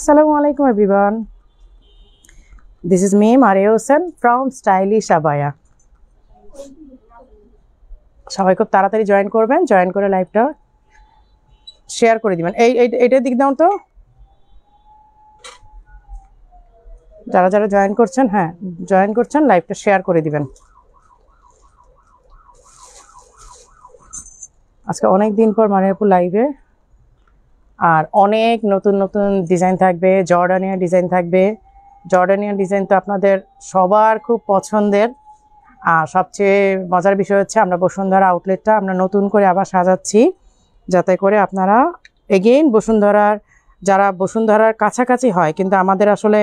Assalamu alaikum everyone. This is me Maria Hossein from Stylish Abaya. সবাই খুব তাড়াতাড়ি join করবেন, জয়েন করে লাইভটা শেয়ার করে দিবেন। এইটার দিক দাও তো, যারা যারা জয়েন করছেন, হ্যাঁ জয়েন করছেন, লাইভটা শেয়ার করে দিবেন। আজকে অনেক দিন পর মারিয়াপুর লাইভে, আর অনেক নতুন নতুন ডিজাইন থাকবে, জর্ডানিয়ান ডিজাইন থাকবে। জর্ডানিয়ান ডিজাইন তো আপনাদের সবার খুব পছন্দের। আর সবচেয়ে মজার বিষয় হচ্ছে আমরা বসুন্ধরা আউটলেটটা আমরা নতুন করে আবার সাজাচ্ছি, যাতে করে আপনারা এগেইন বসুন্ধরার, যারা বসুন্ধরার কাছাকাছি হয় কিন্তু আমাদের আসলে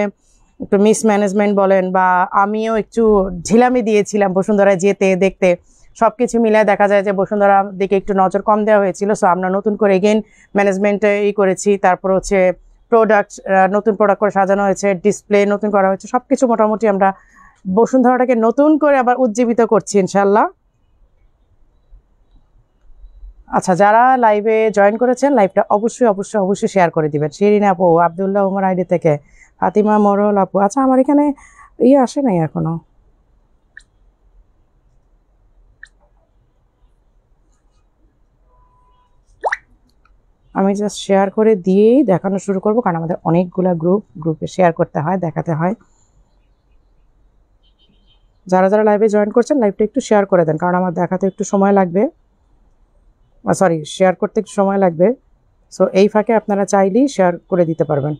একটু মিসম্যানেজমেন্ট বলেন বা আমিও একটু ঢিলামি দিয়েছিলাম বসুন্ধরায় যেতে দেখতে, সব কিছু মিলে দেখা যায় যে বসুন্ধরার দিকে একটু নজর কম দেওয়া হয়েছিল। সো আমরা নতুন করে এগেইন ম্যানেজমেন্টে করেছি, তারপর হচ্ছে প্রোডাক্ট, নতুন প্রোডাক্ট করে সাজানো হয়েছে, ডিসপ্লে নতুন করা হয়েছে, সব কিছু মোটামুটি আমরা বসুন্ধরাটাকে নতুন করে আবার উজ্জীবিত করছি ইনশাল্লাহ। আচ্ছা, যারা লাইভে জয়েন করেছেন লাইভটা অবশ্যই অবশ্যই অবশ্যই শেয়ার করে দিবেন। শিরিন আপু, আবদুল্লাহ উমর আইডি থেকে, ফাতিমা মরল আপু। আচ্ছা, আমার এখানে আসে নাই এখনো। আমি জাস্ট শেয়ার করে দিয়েই দেখানো শুরু করব, কারণ আমাদের অনেকগুলা গ্রুপে শেয়ার করতে হয়, দেখাতে হয়। যারা যারা লাইভে জয়েন করছেন লাইভটা একটু শেয়ার করে দেন, কারণ আমার দেখাতে একটু সময় লাগবে, সরি শেয়ার করতে একটু সময় লাগবে। সো এই ফাঁকে আপনারা চাইলেই শেয়ার করে দিতে পারবেন।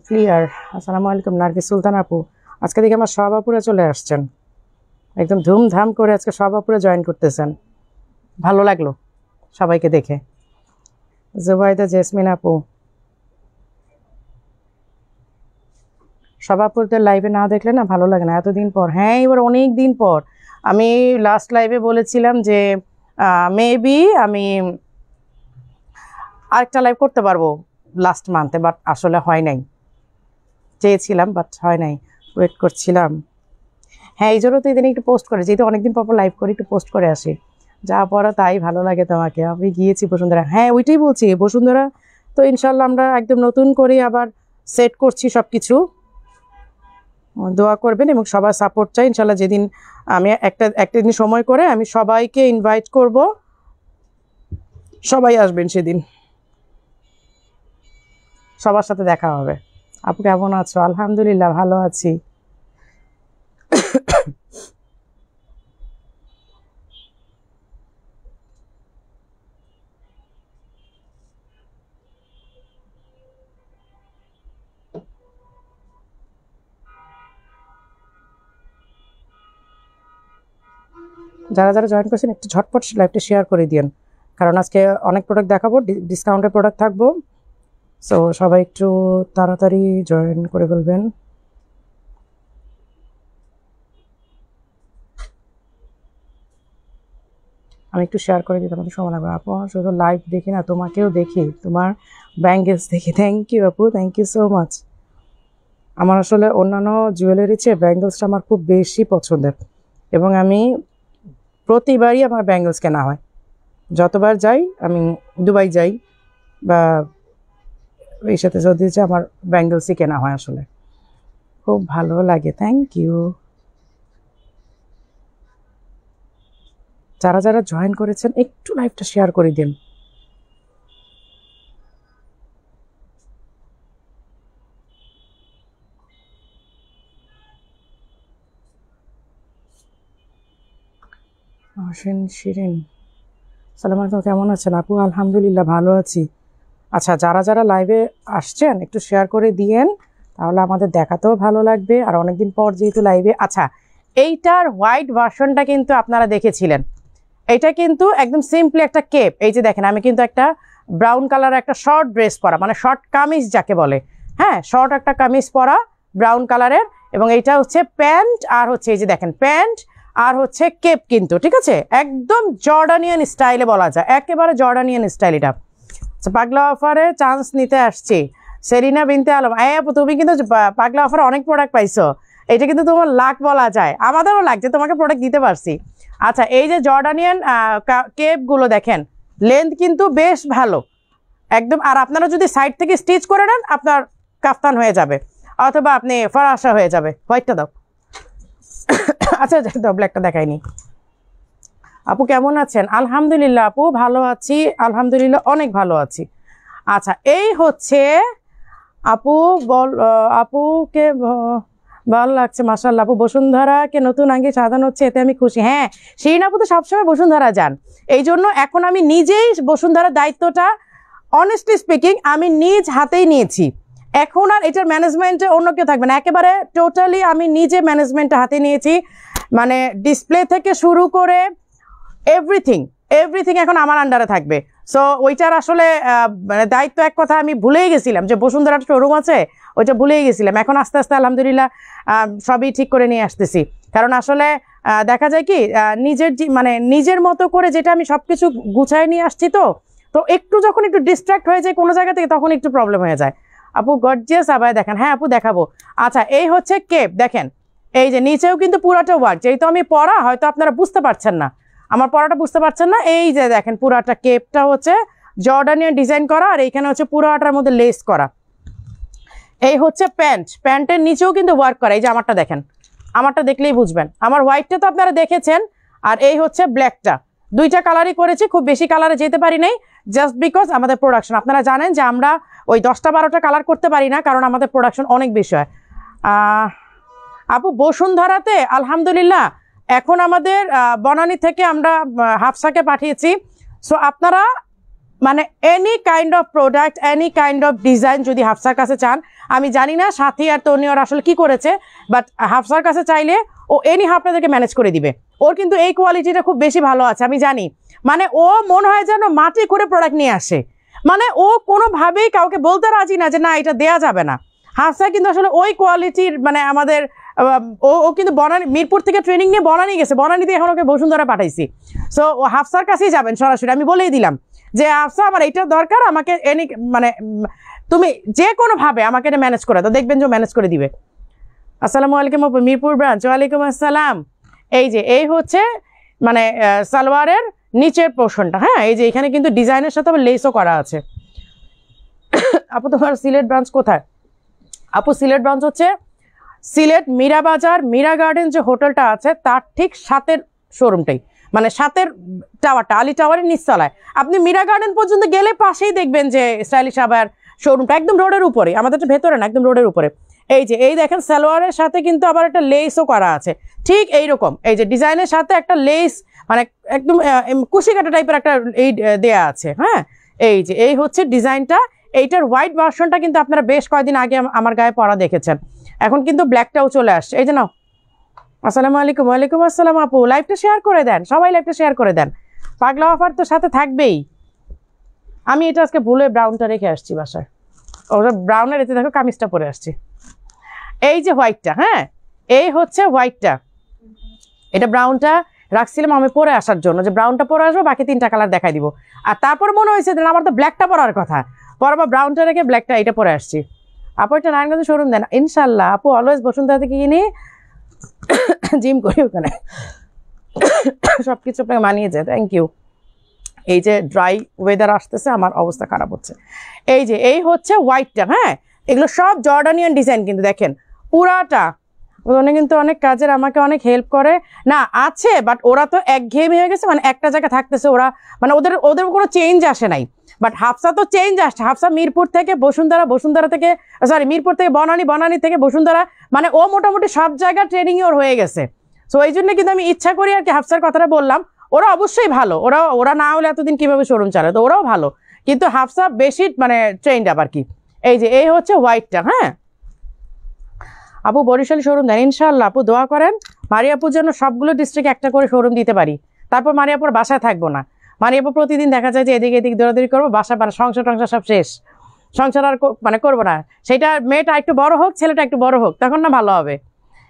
ক্লিয়ার। আসসালামু আলাইকুম নার্গিস সুলতান আপু। আজকে দেখে আমার সব আপুরা চলে আসছেন, একদম ধুমধাম করে আজকে সব আপুরা জয়েন করতেছেন, ভালো লাগলো সবাইকে দেখে। জুবাইদা জেসমিন আপু, সব আপুদের লাইভে না দেখলে না ভালো লাগে না, এতদিন পর। হ্যাঁ, এবার অনেক দিন পর। আমি লাস্ট লাইভে বলেছিলাম যে মেবি আমি আরেকটা লাইভ করতে পারবো লাস্ট মান্থে, বাট আসলে হয় নাই। চেয়েছিলাম বাট হয় নাই, ওয়েট করছিলাম। হ্যাঁ, এই জন্য তো এদিন একটু পোস্ট করে, যেহেতু অনেকদিন পর লাইভ করি একটু পোস্ট করে আসি। যা পড়া তাই ভালো লাগে তোমাকে। আমি গিয়েছি বসুন্ধরা, হ্যাঁ ওইটাই বলছি, বসুন্ধরা তো ইনশাল্লাহ আমরা একদম নতুন করে আবার সেট করছি সব কিছু। দোয়া করবেন এবং সবার সাপোর্ট চাই ইনশাল্লাহ। যেদিন আমি একটা দিন সময় করে আমি সবাইকে ইনভাইট করব, সবাই আসবেন সেদিন, সবার সাথে দেখা হবে। আপু কেমন আছো? আলহামদুলিল্লাহ ভালো আছি। যারা যারা জয়েন করছেন একটু ঝটপট লাইভটা শেয়ার করে দিন, কারণ আজকে অনেক প্রোডাক্ট দেখাবো, ডিসকাউন্টের প্রোডাক্ট থাকবো। সো সবাই একটু তাড়াতাড়ি জয়েন করে ফেলবেন। আমি একটু শেয়ার করে দিই, তোমাদের সময় লাগবে। আপু শুধু লাইভ দেখি না, তোমাকেও দেখি, তোমার ব্যাঙ্গেলস দেখি। থ্যাংক ইউ আপু, থ্যাংক ইউ সো মাচ। আমার আসলে অন্যান্য জুয়েলারি চেয়ে ব্যাঙ্গেলসটা আমার খুব বেশি পছন্দের, এবং আমি প্রতিবারই আমার ব্যাঙ্গেলস কেনা হয়। যতবার যাই, আমি দুবাই যাই বা এই সাথে যদি আমার ব্যাঙ্গেলসই কেনা হয়, আসলে খুব ভালো লাগে। Thank you. যারা যারা জয়েন করেছেন একটু লাইভটা শেয়ার করে দিন। শিরিন, সালাম আলাইকুম, কেমন আছেন আপু? আলহামদুলিল্লাহ ভালো আছি। আচ্ছা, যারা যারা লাইভে আসছেন একটু শেয়ার করে দিয়েন, তাহলে আমাদের দেখাতেও ভালো লাগবে। আর অনেকদিন পর যেহেতু লাইভে, আচ্ছা এইটার হোয়াইট ভার্সনটা কিন্তু আপনারা দেখেছিলেন, এইটা কিন্তু একদম সিম্পলি একটা কেপ। এই যে দেখেন, আমি কিন্তু একটা ব্রাউন কালারের একটা শর্ট ড্রেস পরা, মানে শর্ট কামিজ যাকে বলে, হ্যাঁ শর্ট একটা কামিজ পরা ব্রাউন কালারের, এবং এইটা হচ্ছে প্যান্ট, আর হচ্ছে এই যে দেখেন প্যান্ট আর হচ্ছে কেপ কিন্তু, ঠিক আছে, একদম জর্ডানিয়ান স্টাইলে বলা যায়, একেবারে জর্ডানিয়ান স্টাইল। এটা পাগলা অফারে চান্স নিতে আসছি। সেরিনা বিনতে আলম, আপু তুমি কিন্তু পাগলা অফারে অনেক প্রোডাক্ট পাইছো, এটা কিন্তু তোমার লাক বলা যায়, আমাদেরও লাগছে, তোমাকে প্রোডাক্ট দিতে পারছি। আচ্ছা, এই যে জর্ডানিয়ান কেপগুলো দেখেন, লেন্থ কিন্তু বেশ ভালো একদম। আর আপনারা যদি সাইড থেকে স্টিচ করে নেন আপনার কাফতান হয়ে যাবে, অথবা আপনি ফরাসা হয়ে যাবে। হোয়াইটটা দাও। আচ্ছা দাও, ব্ল্যাকটা দেখাইনি। আপু কেমন আছেন? আলহামদুলিল্লাহ আপু ভালো আছি, আলহামদুলিল্লাহ অনেক ভালো আছি। আচ্ছা, এই হচ্ছে আপু আপুকে ভালো লাগছে মাশাআল্লাহ। আপু বসুন্ধরাকে নতুন আঙ্গি সাজানো হচ্ছে, এতে আমি খুশি। হ্যাঁ, শিরিন আপু তো সবসময় বসুন্ধরা যান, এই জন্য এখন আমি নিজেই বসুন্ধরার দায়িত্বটা অনেস্টলি স্পিকিং আমি নিজ হাতেই নিয়েছি। এখন আর এটার ম্যানেজমেন্টে অন্য কেউ থাকবে না, একেবারে টোটালি আমি নিজে ম্যানেজমেন্টটা হাতে নিয়েছি। মানে ডিসপ্লে থেকে শুরু করে এভরিথিং এখন আমার আন্ডারে থাকবে। সো ওইটার আসলে মানে দায়িত্ব এক কথা আমি ভুলেই গেছিলাম যে বসুন্ধরার শোরুম আছে, ওইটা ভুলেই গেছিলাম। এখন আস্তে আস্তে আলহামদুলিল্লাহ সবই ঠিক করে নিয়ে আসতেছি। কারণ আসলে দেখা যায় কি মানে নিজের মতো করে যেটা আমি সব কিছু গুছায় নিয়ে আসছি, তো একটু যখন একটু ডিস্ট্রাক্ট হয়ে যায় কোনো জায়গা থেকে তখন একটু প্রবলেম হয়ে যায়। আপু গর্জিয়াস আবার দেখেন। হ্যাঁ আপু দেখাবো। আচ্ছা, এই হচ্ছে কেপ দেখেন, এই যে নিচেও কিন্তু পুরাটা ওয়ার্ক, যেহেতু আমি পরা হয়তো আপনারা বুঝতে পারছেন না, আমার পরাটা বুঝতে পারছেন না। এই যে দেখেন পুরাটা কেপটা হচ্ছে জর্ডানিয়ান ডিজাইন করা, আর এইখানে হচ্ছে পুরাটার মধ্যে লেস করা। এই হচ্ছে প্যান্টের নিচেও কিন্তু ওয়ার্ক করা। এই যে আমারটা দেখেন, আমারটা দেখলেই বুঝবেন। আমার হোয়াইটটা তো আপনারা দেখেছেন, আর এই হচ্ছে ব্ল্যাকটা। দুইটা কালারই করেছি, খুব বেশি কালারে যেতে পারি নাই, জাস্ট বিকজ আমাদের প্রোডাকশন। আপনারা জানেন যে আমরা ওই 10টা-12টা কালার করতে পারি না, কারণ আমাদের প্রোডাকশন অনেক বেশি হয়। আপু বসুন্ধরাতে আলহামদুলিল্লাহ এখন আমাদের বনানী থেকে আমরা হাফসাকে পাঠিয়েছি। সো আপনারা মানে any kind of product, any kind of design যদি হাফসার কাছে চান, আমি জানি না সাথী আর তনিয়র আসলে কি করেছে, বাট হাফসার কাছে চাইলে ও এনি আপনাদেরকে ম্যানেজ করে দিবে। ওর কিন্তু এই কোয়ালিটিটা খুব বেশি ভালো আছে, আমি জানি। মানে ও মনে হয় যেন মাটি করে প্রোডাক্ট নিয়ে আসে, মানে ও কোনোভাবেই কাউকে বলতে রাজি না যে না এটা দেয়া যাবে না। হাফসা কিন্তু আসলে ওই কোয়ালিটির, মানে আমাদের ও কিন্তু বনানী, মিরপুর থেকে ট্রেনিং নিয়ে বনানী গেছে, বনানীতে এখন ওকে বসুন্ধরা পাঠাইছি। সো ও হাফসার কাছেই যাবেন সরাসরি, আমি বলেই দিলাম যে হাফসা আমার এইটা দরকার, আমাকে এনি মানে তুমি যে কোনোভাবে আমাকে এটা ম্যানেজ করে দাও, দেখবেন যে ম্যানেজ করে দিবে। আসসালামু আলাইকুম আপু, মিরপুর ব্রাঞ্চ। ওয়ালাইকুম আসসালাম। এই যে এই হচ্ছে মানে সালোয়ারের নিচের পোর্শনটা। হ্যাঁ, এই যে এখানে কিন্তু ডিজাইনের সাথে আবার লেসও করা আছে। আপু তোমার সিলেট ব্রাঞ্চ কোথায়? আপু সিলেট ব্রাঞ্চ হচ্ছে সিলেট মীরা বাজার, মীরা গার্ডেন যে হোটেলটা আছে তার ঠিক সাথের শোরুমটাই, মানে সাথের টাওয়ারটা, আলী টাওয়ারের নিচতলায়। আপনি মীরা গার্ডেন পর্যন্ত গেলে পাশেই দেখবেন যে স্টাইলিশ আবার শোরুমটা, একদম রোডের উপরে, আমাদের ভেতরে না, একদম রোডের উপরে। এই যে এই দেখেন সালোয়ারের সাথে কিন্তু আবার একটা লেসও করা আছে, ঠিক এইরকম। এই যে ডিজাইনের সাথে একটা লেস, মানে একদম কুশি কাটা টাইপের একটা এই দেয়া আছে। হ্যাঁ, এই যে এই হচ্ছে ডিজাইনটা। এইটার হোয়াইট ভার্সনটা কিন্তু আপনারা বেশ কয়েকদিন আগে আমার গায়ে পরা দেখেছেন, এখন কিন্তু ব্ল্যাকটাও চলে আসছে। এই যে নাও। আসসালামু আলাইকুম। ওয়ালাইকুম আসসালাম আপু, লাইভটা শেয়ার করে দেন, সবাই লাইভটা শেয়ার করে দেন। পাগলা অফার তো সাথে থাকবেই। আমি এটা আজকে ভুলে ব্রাউনটা রেখে আসছি বাসায়, ওটা ব্রাউনের এতে দেখো কামিজটা পরে আসছি। এই যে হোয়াইটটা, হ্যাঁ এই হচ্ছে হোয়াইটটা, এটা ব্রাউনটা রাখছিলাম আমি পরে আসার জন্য, যে ব্রাউনটা পরে আসবো, বাকি 3টা কালার দেখাই দিব। আর তারপর মনে হয়েছে আমার তো ব্ল্যাকটা পরার কথা, পরে আবার ব্রাউনটা রেখে ব্ল্যাকটা এটা পরে আসছি। আপু এটা নারায়ণগঞ্জে শোরুম দেন? ইনশাল্লাহ আপু, অলওয়েজ বসুন্ধরা থেকে কিনি, জিম করি ওখানে, সব কিছু আপনাকে মানিয়ে যায়। Thank you. এই যে ড্রাই ওয়েদার আসতেছে, আমার অবস্থা খারাপ হচ্ছে। এই যে এই হচ্ছে হোয়াইটটা। হ্যাঁ, এগুলো সব জর্ডানিয়ান ডিজাইন কিন্তু দেখেন পুরাটা। উনি কিন্তু অনেক কাজের আমাকে অনেক হেল্প করে না আছে, বাট ওরা তো একঘেয়েমি হয়ে গেছে, মানে একটা জায়গায় থাকতেছে ওরা, মানে ওদের কোনো চেঞ্জ আসে নাই। বাট হাফসা তো চেঞ্জ আসছে। হাফসা মিরপুর থেকে বসুন্ধরা, বসুন্ধরা থেকে সরি মিরপুর থেকে বনানী, বনানী থেকে বসুন্ধরা, মানে ও মোটামুটি সব জায়গায় ট্রেনিং ওর হয়ে গেছে। সো এই জন্য কিন্তু আমি ইচ্ছা করি আর কি হাফসার কথাটা বললাম। ওরা অবশ্যই ভালো, ওরা না হলে এতদিন কিভাবে শোরুম চালায়, তো ওরাও ভালো, কিন্তু হাফসা বেশি মানে ট্রেন্ড আবার কি। এই যে এই হচ্ছে হোয়াইটটা। হ্যাঁ আপু বরিশাল শোরুম দেন? ইনশাল্লাহ আপু, দোয়া করেন মারিয়াপুর জন্য সবগুলো ডিস্ট্রিক্টে একটা করে শোরুম দিতে পারি, তারপর মারিয়াপুর বাসায় থাকবো না। মারিয়াপুর প্রতিদিন দেখা যায় যে এদিকে এদিকে দৌড়াদৌড়ি করবো, বাসা সংসার টংসার সব শেষ, সংসার আর মানে করবো না। সেটা মেয়েটা একটু বড় হোক, ছেলেটা একটু বড় হোক, তখন না ভালো হবে।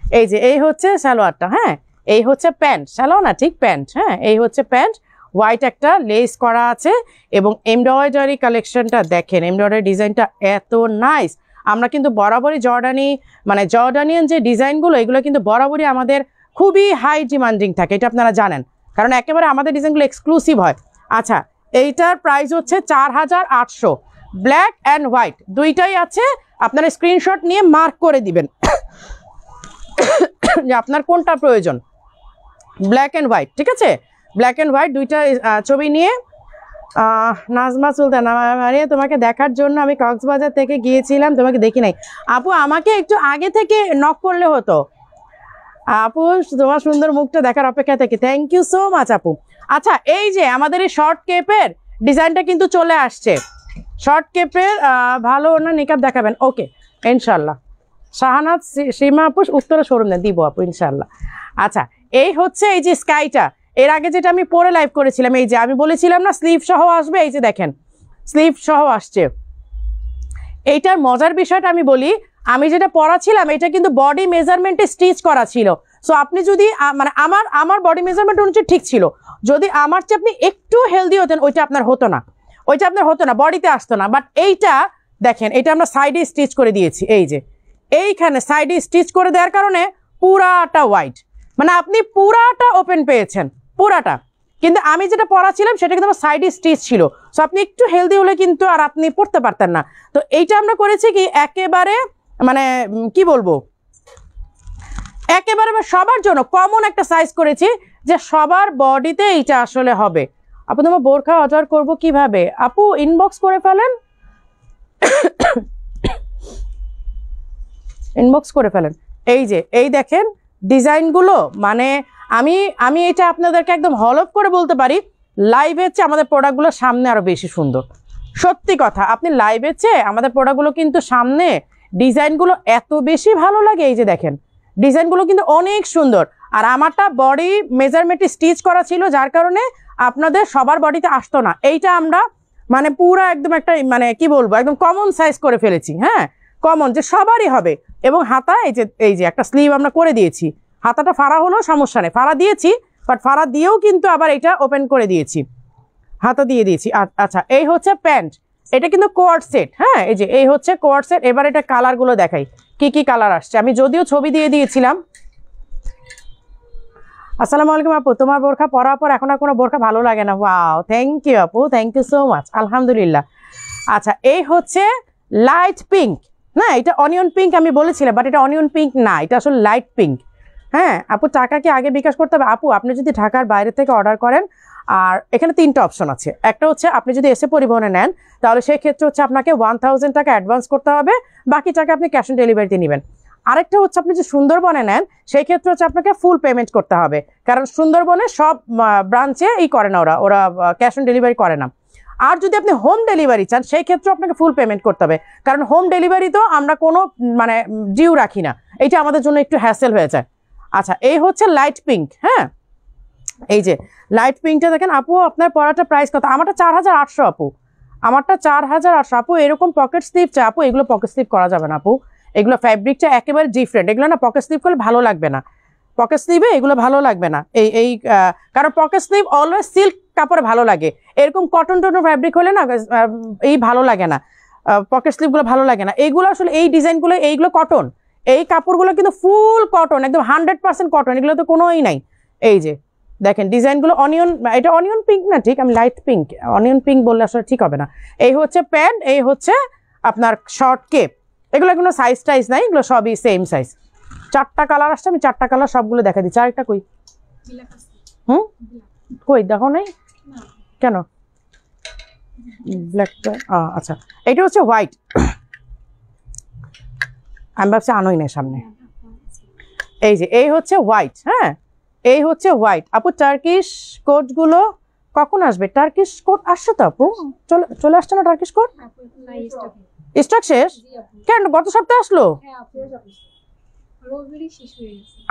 এই যে এই হচ্ছে সালোয়ারটা। হ্যাঁ, এই হচ্ছে প্যান্ট, সালোয়ার না ঠিক প্যান্ট। হ্যাঁ, এই হচ্ছে প্যান্ট, হোয়াইট একটা লেস করা আছে, এবং এমব্রয়ডারি কালেকশনটা দেখেন, এমব্রয়ডারি ডিজাইনটা এত নাইস। আমরা কিন্তু বরাবরই জর্ডানিয়ান যে ডিজাইনগুলো এগুলো কিন্তু বরাবরই আমাদের খুবই হাই ডিমান্ডিং থাকে, এটা আপনারা জানেন, কারণ একেবারে আমাদের ডিজাইনগুলো এক্সক্লুসিভ হয়। আচ্ছা, এইটার প্রাইস হচ্ছে 4800, ব্ল্যাক অ্যান্ড হোয়াইট দুইটাই আছে। আপনারা স্ক্রিনশট নিয়ে মার্ক করে দিবেন যে আপনার কোনটা প্রয়োজন, ব্ল্যাক অ্যান্ড হোয়াইট, ঠিক আছে? ব্ল্যাক অ্যান্ড হোয়াইট দুইটা ছবি নিয়ে নাজমা সুলতান, মানে তোমাকে দেখার জন্য আমি কক্সবাজার থেকে গিয়েছিলাম, তোমাকে দেখি নাই। আপু আমাকে একটু আগে থেকে নক করলে হতো আপু, তোমার সুন্দর মুখটা দেখার অপেক্ষা থেকে। থ্যাংক ইউ সো মাচ আপু। আচ্ছা, এই যে আমাদের এই শর্ট কেপের ডিজাইনটা কিন্তু চলে আসছে। শর্ট কেপের ভালো না নিকাব দেখাবেন? ওকে, ইনশাল্লাহ। শাহানাত সীমা আপু উত্তরে শোরুম দেন, দিব আপু ইনশাল্লাহ। আচ্ছা, এই হচ্ছে এই যে স্কাইটা, এর আগে যেটা আমি পরে লাইভ করেছিলাম, এই যে আমি বলেছিলাম না স্লিভ সহ আসবে, এই যে দেখেন স্লিভ সহ আসছে। এইটার মজার বিষয়টা আমি বলি, আমি যেটা পরাছিলাম এটা কিন্তু বডি মেজারমেন্টে স্টিচ করা ছিল। সো আপনি যদি মানে আমার বডি মেজারমেন্ট অনুযায়ী ঠিক ছিল, যদি আমার চেয়ে আপনি একটু হেলদি হতেন ওইটা আপনার হতো না, বডিতে আসতো না। বাট এইটা দেখেন, এটা আমরা সাইডে স্টিচ করে দিয়েছি, এই যে এইখানে সাইডে স্টিচ করে দেওয়ার কারণে পুরাটা হোয়াইট, মানে আপনি পুরাটা ওপেন পেয়েছেন, পুরাটা। কিন্তু আমি যেটা পরাছিলাম সেটা কিন্তু আমার সাইডে স্টিচ ছিল, সো আপনি একটু হেলদি হলে কিন্তু আর আপনি পরতে পারতেন না। তো এইটা আমরা করেছি কি একেবারে মানে কি বলবো, একেবারে সবার জন্য কমন একটা সাইজ করেছি যে সবার বডিতে এইটা আসলে হবে। আপু তোমার বোরখা অর্ডার করব কিভাবে? আপু ইনবক্স করে ফেলেন, ইনবক্স করে ফেলেন। এই যে এই দেখেন ডিজাইনগুলো, মানে আমি এটা আপনাদেরকে একদম হলফ করে বলতে পারি, লাইভের চেয়ে আমাদের প্রোডাক্টগুলো সামনে আরো বেশি সুন্দর। সত্যি কথা, আপনি লাইভের চেয়ে আমাদের প্রোডাক্টগুলো কিন্তু সামনে ডিজাইনগুলো এত বেশি ভালো লাগে। এই যে দেখেন ডিজাইনগুলো কিন্তু অনেক সুন্দর, আর আমারটা বডি মেজারমেন্টে স্টিচ করা ছিল, যার কারণে আপনাদের সবার বডিতে আসতো না। এইটা আমরা মানে পুরো একদম একটা মানে কি বলবো একদম কমন সাইজ করে ফেলেছি, হ্যাঁ কমন, যে সবারই হবে। এবং হাতা এই যে একটা স্লিভ আমরা করে দিয়েছি, হাতাটা ফাড়া হলেও সমস্যা নেই, ফাড়া দিয়েছি, বাট ফাড়া দিয়েও কিন্তু আবার এটা ওপেন করে দিয়েছি, হাতা দিয়ে দিয়েছি। আচ্ছা, এই হচ্ছে প্যান্ট, এটা কিন্তু কোয়ার্ড সেট, হ্যাঁ এই যে এই হচ্ছে কোয়ার্ড সেট। এবার এটা কালারগুলো দেখাই, কি কি কালার আসছে, আমি যদিও ছবি দিয়ে দিয়েছিলাম। আসসালামু আলাইকুম আপু, তোমার বোরখা পরার পর এখন আর কোনো বোরখা ভালো লাগে না। ওয়াও, থ্যাংক ইউ আপু, থ্যাংক ইউ সো মাচ, আলহামদুলিল্লাহ। আচ্ছা, এই হচ্ছে লাইট পিঙ্ক, না এটা অনিয়ন পিঙ্ক আমি বলেছিলাম, বাট এটা অনিয়ন পিঙ্ক না, এটা আসলে লাইট পিঙ্ক। হ্যাঁ আপু, টাকা কি আগে বিকাশ করতে হবে? আপু আপনি যদি ঢাকার বাইরে থেকে অর্ডার করেন, আর এখানে তিনটা অপশন আছে। একটা হচ্ছে আপনি যদি এসে পরিবহনে নেন, তাহলে সেই ক্ষেত্রে হচ্ছে আপনাকে 1000 টাকা অ্যাডভান্স করতে হবে, বাকি টাকা আপনি ক্যাশ অন ডেলিভারিতে নেবেন। আরেকটা হচ্ছে আপনি যে সুন্দরবনে নেন, সেই ক্ষেত্রে হচ্ছে আপনাকে ফুল পেমেন্ট করতে হবে, কারণ সুন্দরবনে সব ব্রাঞ্চে করে না, ওরা ক্যাশ অন ডেলিভারি করে না। আর যদি আপনি হোম ডেলিভারি চান, সেই ক্ষেত্রে আপনাকে ফুল পেমেন্ট করতে হবে, কারণ হোম ডেলিভারি তো আমরা কোনো মানে ডিউ রাখি না, এটা আমাদের জন্য একটু হ্যাসেল হয়ে যায়। আচ্ছা, এই হচ্ছে লাইট পিঙ্ক, হ্যাঁ এই যে লাইট পিঙ্কটা দেখেন। আপু আপনার পরাটা প্রাইস কত? আমারটা 4800 আপু, আমারটা 4800 আপু। এরকম পকেট স্লিভ চাই আপু, এগুলো পকেট স্লিভ করা যাবে না আপু, এগুলো ফ্যাব্রিকটা একেবারে ডিফারেন্ট, এগুলো না পকেট স্লিভ করলে ভালো লাগবে না, পকেট স্লিভে এগুলো ভালো লাগবে না। এই কারণ পকেট স্লিভ অলওয়েজ সিল্ক কাপড়ে ভালো লাগে, এরকম কটন টন ফ্যাব্রিক হলে না এই ভালো লাগে না, পকেট স্লিভগুলো ভালো লাগে না। এইগুলো আসলে এই ডিজাইনগুলো এইগুলো কটন, এই কাপড়গুলো কিন্তু ফুল কটন, একদম 100% কটন, এগুলো তো কোনোই নাই। এই যে দেখেন ডিজাইনগুলো অনিয়ন, এটা অনিয়ন পিঙ্ক না, ঠিক আমি লাইট পিঙ্ক, অনিয়ন পিঙ্ক বললে আসলে ঠিক হবে না। এই হচ্ছে প্যান্ট, এই হচ্ছে আপনার শর্ট কেপ, এগুলো কোনো সাইজ টাইজ নাই, এগুলো সবই সেম সাইজ। 4টা কালার আসছে, আমি 4টা কালার সবগুলো দেখা দিচ্ছি। আরেকটা কই? কই দেখো নাই কেন? ব্ল্যাকটা আচ্ছা, এটা হচ্ছে হোয়াইট, আমি ভাবছি আনোই না সামনে। এই যে এই হচ্ছে হোয়াইট, হ্যাঁ এই হচ্ছে হোয়াইট। আপু টার্কিশ কোটগুলো কখন আসবে? টার্কিশ কোট আসছে তো আপু, চলে আসছে না টার্কিশ কোট? স্টক শেষ কেন? গত সপ্তাহে আসলো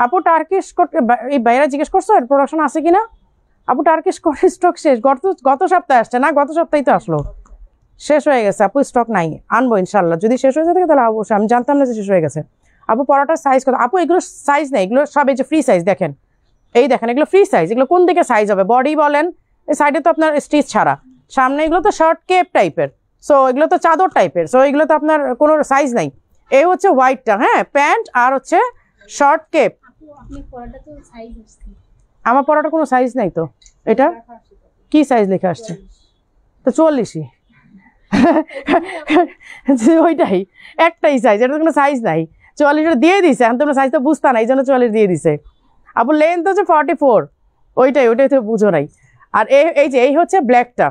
আপু টার্কিশ কোট। এই বাইরে জিজ্ঞেস করছো প্রোডাকশন আছে কিনা? আপু টার্কিশ কোট স্টক শেষ, গত সপ্তাহে আসছে না, গত সপ্তাহে তো আসলো, শেষ হয়ে গেছে আপু, স্টক নাই, আনবো ইনশাল্লাহ। যদি শেষ হয়ে যায় তাহলে অবশ্যই, আমি জানতাম না যে শেষ হয়ে গেছে। আপু পরাটার সাইজ কত? আপু এগুলো সাইজ নেই, এগুলো সব এই যে ফ্রি সাইজ, দেখেন এই দেখেন এগুলো ফ্রি সাইজ। এগুলো কোন দিকে সাইজ হবে? বডি বলেন, এই সাইডে তো আপনার স্টিচ ছাড়া, সামনে এগুলো তো শর্ট কেপ টাইপের, সো এগুলো তো চাদর টাইপের, সো এগুলো তো আপনার কোনো সাইজ নাই। এই হচ্ছে হোয়াইটটা, হ্যাঁ প্যান্ট আর হচ্ছে শর্ট কেপ। আমার পরাটা কোনো সাইজ নাই তো, এটা কি সাইজ লেখা আসছে? তো 44ই ওইটাই একটাই সাইজ, এটা কোনো সাইজ নাই। 44 দিয়ে দিছে, এখন তোমরা সাইজ তো বুঝতা না, এই জন্য 44 দিয়ে দিছে। আপু লেন্থ হচ্ছে 44, ওইটাই তো বুঝো নাই। আর এই যে এই হচ্ছে ব্ল্যাকটা,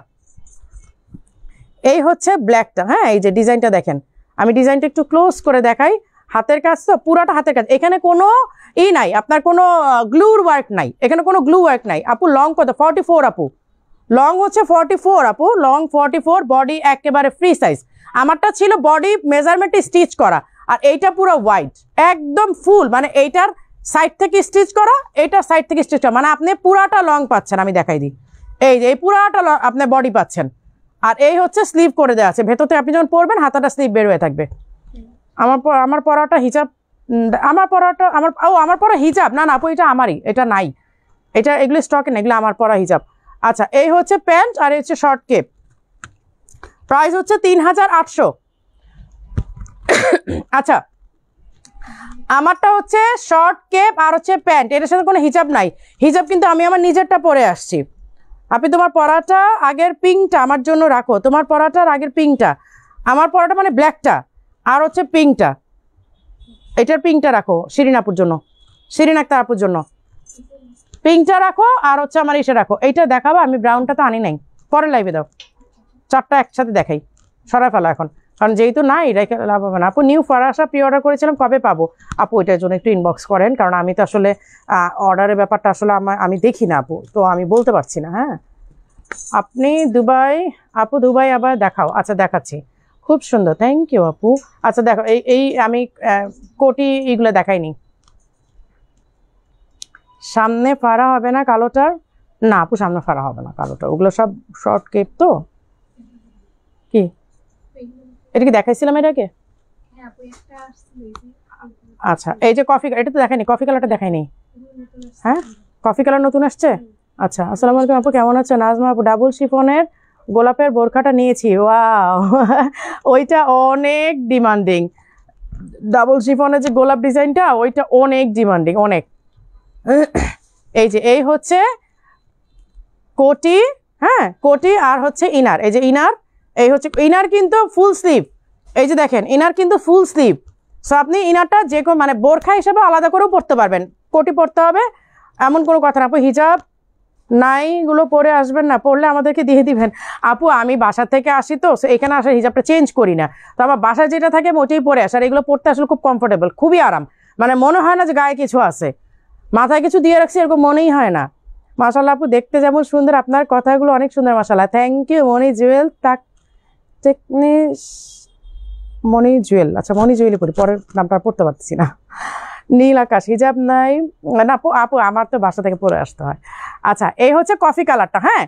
এই হচ্ছে ব্ল্যাকটা, হ্যাঁ এই যে ডিজাইনটা দেখেন, আমি ডিজাইনটা একটু ক্লোজ করে দেখাই। হাতের কাজ তো পুরাটা হাতের কাজ, এখানে কোনো নাই আপনার, কোনো গ্লুর ওয়ার্ক নাই, এখানে কোনো গ্লু ওয়ার্ক নাই। আপু লং কত? 44 আপু, লং হচ্ছে 44 আপু, লং 44, বডি একেবারে ফ্রি সাইজ। আমারটা ছিল বডি মেজারমেন্টে স্টিচ করা, আর এইটা পুরো হোয়াইট একদম ফুল, মানে এইটার সাইড থেকে স্টিচ করা, এইটার সাইড থেকে স্টিচ করা, মানে আপনি পুরাটা লং পাচ্ছেন। আমি দেখাই দিই, এই যে এই পুরাটা আপনি বডি পাচ্ছেন। আর এই হচ্ছে স্লিভ করে দেওয়া আছে, ভেতর থেকে আপনি যখন পরবেন হাতাটা স্লিভ বের হয়ে থাকবে। আমার পরাটা হিজাব, আমার পরা হিজাব না আপু, এটা আমারই, এটা নাই, এটা এগুলো স্টকে না, এগুলো আমার পরা হিজাব। আচ্ছা এই হচ্ছে প্যান্ট আর এই হচ্ছে শর্ট কেপ, প্রাইস হচ্ছে 3800। আচ্ছা আমারটা হচ্ছে শর্ট কেপ আর হচ্ছে প্যান্ট, এটার সাথে কোনো হিজাব নাই। হিজাব কিন্তু আমি আমার নিজেরটা পরে আসছি। আপনি তোমার পরাটা আগের পিঙ্কটা আমার জন্য রাখো, তোমার পরাটার আগের পিঙ্কটা, আমার পরাটা মানে ব্ল্যাকটা আর হচ্ছে পিঙ্কটা, এটার পিঙ্কটা রাখো শিরিন আপুর জন্য, শিরিন আক্তার আপুর জন্য পিঙ্কটা রাখো, আর হচ্ছে আমার এসে রাখো। এইটা দেখাবো আমি, ব্রাউনটা তো আনি নাই, পরে লাইভে দাও, 4টা একসাথে দেখাই, সরাই ফেলো এখন, কারণ যেহেতু নাই রেখে লাভ হবে না। আপু নিউ ফারাসা প্রি অর্ডার করেছিলাম, কবে পাবো? আপু এটার জন্য একটু ইনবক্স করেন, কারণ আমি তো আসলে অর্ডারের ব্যাপারটা আসলে আমি দেখি না আপু, তো আমি বলতে পারছি না। হ্যাঁ আপনি দুবাই, আপু দুবাই আবার দেখাও। আচ্ছা দেখাচ্ছি, খুব সুন্দর, থ্যাংক ইউ আপু। আচ্ছা দেখো এই আমি কোটি এগুলো দেখাইনি, সামনে ফাড়া হবে না কালোটার? না আপু সামনে ফাড়া হবে না কালোটা, ওগুলো সব শর্ট কেপ তো। কি এটা কি দেখাইছিলাম এটাকে? আচ্ছা এই যে কফি, এটা তো দেখাইনি, কফি কালারটা দেখাইনি। হ্যাঁ কফি কালার নতুন আসছে। আচ্ছা আসসালামু আলাইকুম আপু, কেমন আছো? নাজমা আপু ডাবল শিফনের গোলাপের বোরখাটা নিয়েছি, ওয়াও ওইটা অনেক ডিমান্ডিং, ডাবল শিফনের যে গোলাপ ডিজাইনটা ওইটা অনেক ডিমান্ডিং, অনেক। এই যে এই হচ্ছে কোটি, হ্যাঁ কোটি আর হচ্ছে ইনার, এই যে ইনার, এই হচ্ছে ইনার কিন্তু ফুল স্লিভ, এই যে দেখেন ইনার কিন্তু ফুল স্লিভ। সো আপনি ইনারটা যে কোনো মানে বোরখা হিসেবে আলাদা করেও পরতে পারবেন, কোটি পরতে হবে এমন কোনো কথা না। আপু হিজাব নাই গুলো পরে আসবেন না, পরলে আমাদেরকে দিয়ে দিবেন। আপু আমি বাসা থেকে আসি তো, এখানে আসার হিজাবটা চেঞ্জ করি না, তো আমার বাসায় যেটা থাকে ওটাই পরে আসে, আর এগুলো পরতে আসলে খুব কমফোর্টেবল, খুবই আরাম, মানে মনে হয় না যে গায়ে কিছু আছে, মাথায় কিছু দিয়ে রাখছি এরকম মনেই হয় না। মাশাআল্লাহ আপু দেখতে যেমন সুন্দর, আপনার কথাগুলো অনেক সুন্দর মাশাআল্লাহ, থ্যাংক ইউ। মনি জুয়েল টেকনিস, মনি জুয়েল, আচ্ছা মনি জুয়েলই পড়ি, পরের নামটা পড়তে পারছি না। নীল আকাশ, হিজাব নাই না আপু, আমার তো বাসা থেকে পরে আসতে হয়। আচ্ছা এই হচ্ছে কফি কালারটা, হ্যাঁ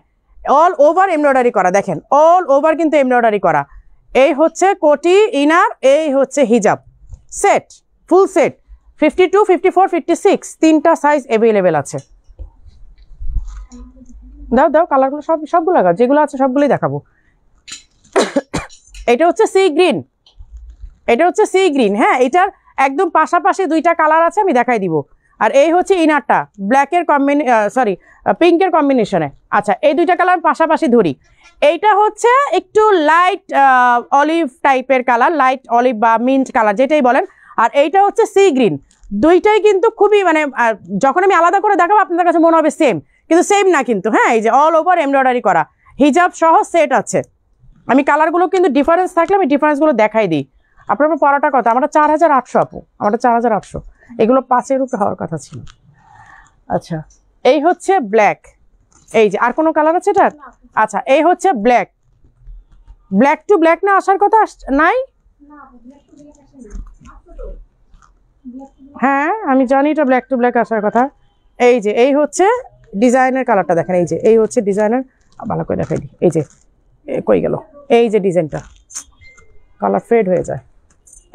অল ওভার এমব্রয়ডারি করা, দেখেন অল ওভার কিন্তু এমব্রয়ডারি করা। এই হচ্ছে কোটি ইনার, এই হচ্ছে হিজাব, সেট ফুল সেট 52, 54, 56 তিনটা সাইজ অ্যাভেলেবেল আছে। দাও কালারগুলো সবগুলো লাগাও, যেগুলো আছে সবগুলোই দেখাবো। এটা হচ্ছে সি গ্রিন, এটা হচ্ছে সি গ্রিন, হ্যাঁ এটার একদম পাশাপাশি দুইটা কালার আছে, আমি দেখাই দিব। আর এই হচ্ছে ইনারটা ব্ল্যাকের পিঙ্কের কম্বিনেশনে। আচ্ছা এই দুইটা কালার পাশাপাশি ধরি, এইটা হচ্ছে একটু লাইট অলিভ টাইপের কালার, লাইট অলিভ বা মিন্ট কালার যেটাই বলেন, আর এইটা হচ্ছে সি গ্রিন। দুইটাই কিন্তু খুবই মানে যখন আমি আলাদা করে দেখাবো আপনাদের কাছে মনে হবে সেম, কিন্তু সেম না কিন্তু। হ্যাঁ এই যে অল ওভার এমব্রয়ডারি করা, হিজাব সহ সেট আছে। আমি কালারগুলো কিন্তু ডিফারেন্স থাকলে আমি ডিফারেন্সগুলো দেখাই দিই। আপনার পড়াটা কত? আমরা 4800 আপু, আমরা 4800, এগুলো 5-এর উপরে হওয়ার কথা ছিল। আচ্ছা এই হচ্ছে ব্ল্যাক, এই যে আর কোনো কালার আছে এটা? আচ্ছা এই হচ্ছে ব্ল্যাক, ব্ল্যাক টু ব্ল্যাক না আসার কথা নাই? হ্যাঁ আমি জানি এটা ব্ল্যাক টু ব্ল্যাক আসার কথা। এই যে এই হচ্ছে ডিজাইনের কালারটা দেখেন, এই যে এই হচ্ছে ডিজাইনের, ভালো করে দেখাই দিই, এই যে কই গেল, এই যে ডিজাইনটা কালার ফেড হয়ে যায়,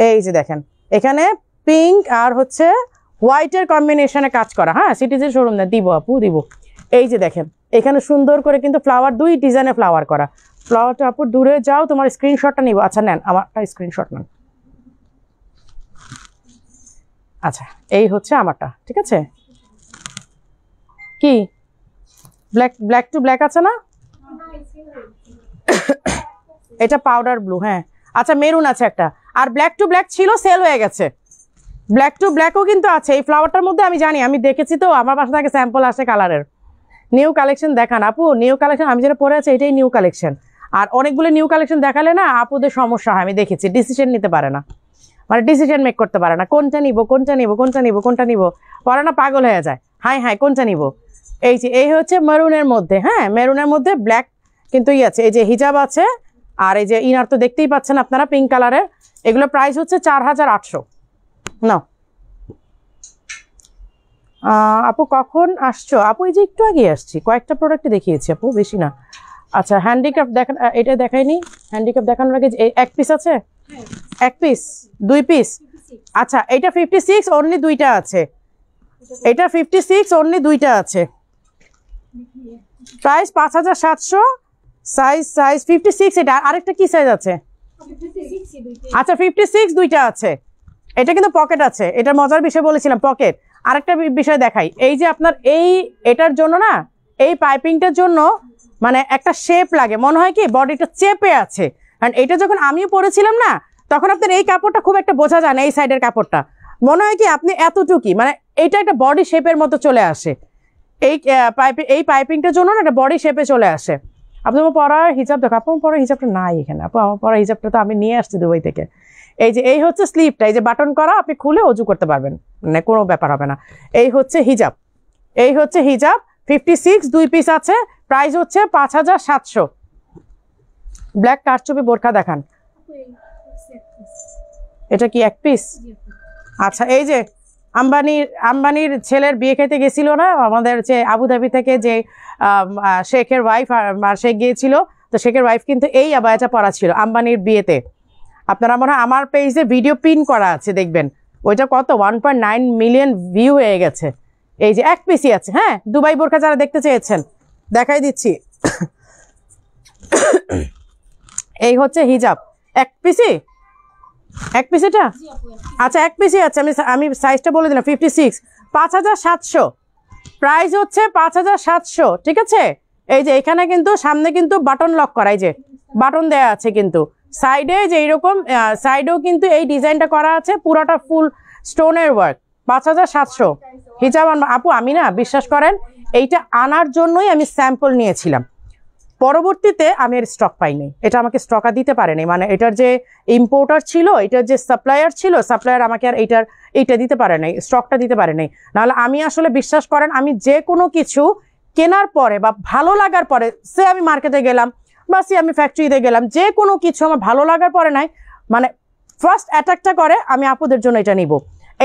এই যে দেখেন এখানে পিঙ্ক আর হচ্ছে হোয়াইটের কম্বিনেশনে কাজ করা। হ্যাঁ সিটিজেন শোরুম না, দিব আপু দিব। এই যে দেখেন এখানে সুন্দর করে কিন্তু ফ্লাওয়ার, দুই ডিজাইনে ফ্লাওয়ার করা। ফ্লাওয়ারটা আপু দূরে যাও, তোমার স্ক্রিনশটটা নিব। আচ্ছা নেন আমারটা স্ক্রিনশট নেন, আচ্ছা এই হচ্ছে আমারটা, ঠিক আছে। কি ব্ল্যাক টু ব্ল্যাক আছে না, এটা পাউডার ব্লু, হ্যাঁ। আচ্ছা মেরুন আছে একটা, আর ব্ল্যাক টু ব্ল্যাক ছিল, সেল হয়ে গেছে। ব্ল্যাক টু ব্ল্যাকও কিন্তু আছে এই ফ্লাওয়ারটার মধ্যে, আমি জানি, আমি দেখেছি তো, আমার বাসা থেকে স্যাম্পল আসে কালারের। নিউ কালেকশন দেখান আপু, নিউ কালেকশন আমি যেটা পরে আছি এটাই নিউ কালেকশন। আর অনেকগুলো নিউ কালেকশন দেখালে না আপুদের সমস্যা হয়, আমি দেখেছি, ডিসিশন নিতে পারে না, মানে ডিসিশন মেক করতে পারে না, কোনটা নিব কোনটা নিব কোনটা নিব কোনটা নিব, পরে না পাগল হয়ে যায়, হাই কোনটা নিব। এই যে এই হচ্ছে মেরুনের মধ্যে, হ্যাঁ মেরুনের মধ্যে ব্ল্যাক কিন্তু আছে, এই যে হিজাব আছে, আর এই যে ইনার তো দেখতেই পাচ্ছেন আপনারা পিঙ্ক কালারের। এগুলো প্রাইস হচ্ছে 4800। না আপু কখন আসছো? আপু এই যে একটু আগে আসছি, কয়েকটা প্রোডাক্ট দেখিয়েছি আপু, বেশি না। আচ্ছা হ্যান্ডিক্রাফট দেখান, এটা দেখাইনি, হ্যান্ডিক্রাফট দেখানোর আগে এক পিস আছে, এক পিস, দুই পিস। আচ্ছা এটা 56 অনলি দুইটা আছে, এটা 56 অনলি দুইটা আছে, প্রাইস 5700, সাইজ 56। এটা আরেকটা কি সাইজ আছে? আচ্ছা 56 দুইটা আছে, এটা কিন্তু পকেট আছে, এটা মজার বিষয় বলেছিলাম পকেট। আরেকটা বিষয় দেখাই, এই যে আপনার এটার জন্য না, এই পাইপিংটার জন্য মানে একটা শেপ লাগে, মনে হয় কি বডিটা চেপে আছে। কারণ এটা যখন আমিও পরেছিলাম না, তখন আপনার এই কাপড়টা খুব একটা বোঝা যায় না, এই সাইডের কাপড়টা মনে হয় কি আপনি এতটুকুই, মানে এটা একটা বডি শেপের মতো চলে আসে, এই পাইপিংটার জন্য না একটা বডি শেপে চলে আসে। আপনি আমার পরার হিজাব দেখো, আপনার পরার হিজাবটা নাই এখানে আপু, আমার পরার হিজাবটা তো আমি নিয়ে আসছি দুবাই থেকে। এই যে এই হচ্ছে স্লিপটা, এই যে বাটন করা, আপনি খুলে অজু করতে পারবেন, মানে কোনো ব্যাপার হবে না। এই হচ্ছে হিজাব, এই হচ্ছে হিজাব 56 দুই পিস আছে, প্রাইস হচ্ছে 5700। ব্ল্যাক কারচুপি বোরখা দেখান, এটা কি এক পিস? আচ্ছা এই যে আম্বানির ছেলের বিয়ে খেতে গেছিল না আমাদের, যে আবুধাবি থেকে যে শেখের ওয়াইফ, শেখ গিয়েছিল, তো শেখের ওয়াইফ কিন্তু এই আবায়াটা পরা ছিল আম্বানির বিয়েতে। আপনারা মনে হয় আমার পেজে ভিডিও পিন করা আছে, দেখবেন ওইটা কত 1.9 মিলিয়ন ভিউ হয়ে গেছে। এই যে এক পিসই আছে, হ্যাঁ দুবাই বোরখা যারা দেখতে চেয়েছেন দেখাই দিচ্ছি। এই হচ্ছে হিজাব, এক পিসই, এক পিস এটা, আচ্ছা এক পিসই আছে, আমি সাইজটা বলে দিলাম 56, 5700 প্রাইস হচ্ছে 5700, ঠিক আছে। এই যে এখানে কিন্তু সামনে কিন্তু বাটন লক করা, এই যে বাটন দেয়া আছে, কিন্তু সাইডে যে এইরকম সাইডেও কিন্তু এই ডিজাইনটা করা আছে, পুরোটা ফুল স্টোনের ওয়ার্ক, 5700 হিজাব। আপু আমি না বিশ্বাস করেন এইটা আনার জন্যই আমি স্যাম্পল নিয়েছিলাম, পরবর্তীতে আমি এর স্টক পাইনি, এটা আমাকে স্টক আর দিতে পারেনি, মানে এটার যে ইম্পোর্টার ছিল, এটার যে সাপ্লায়ার ছিল, সাপ্লায়ার আমাকে আর এইটা দিতে পারে নাই, স্টকটা দিতে পারে নাই। নাহলে আমি আসলে বিশ্বাস করেন আমি যে কোনো কিছু কেনার পরে বা ভালো লাগার পরে, সে আমি মার্কেটে গেলাম বা সে আমি ফ্যাক্টরিতে গেলাম, যে কোনো কিছু আমার ভালো লাগার পরে নাই, মানে ফার্স্ট অ্যাটাকটা করে আমি আপুদের জন্য এটা নিব।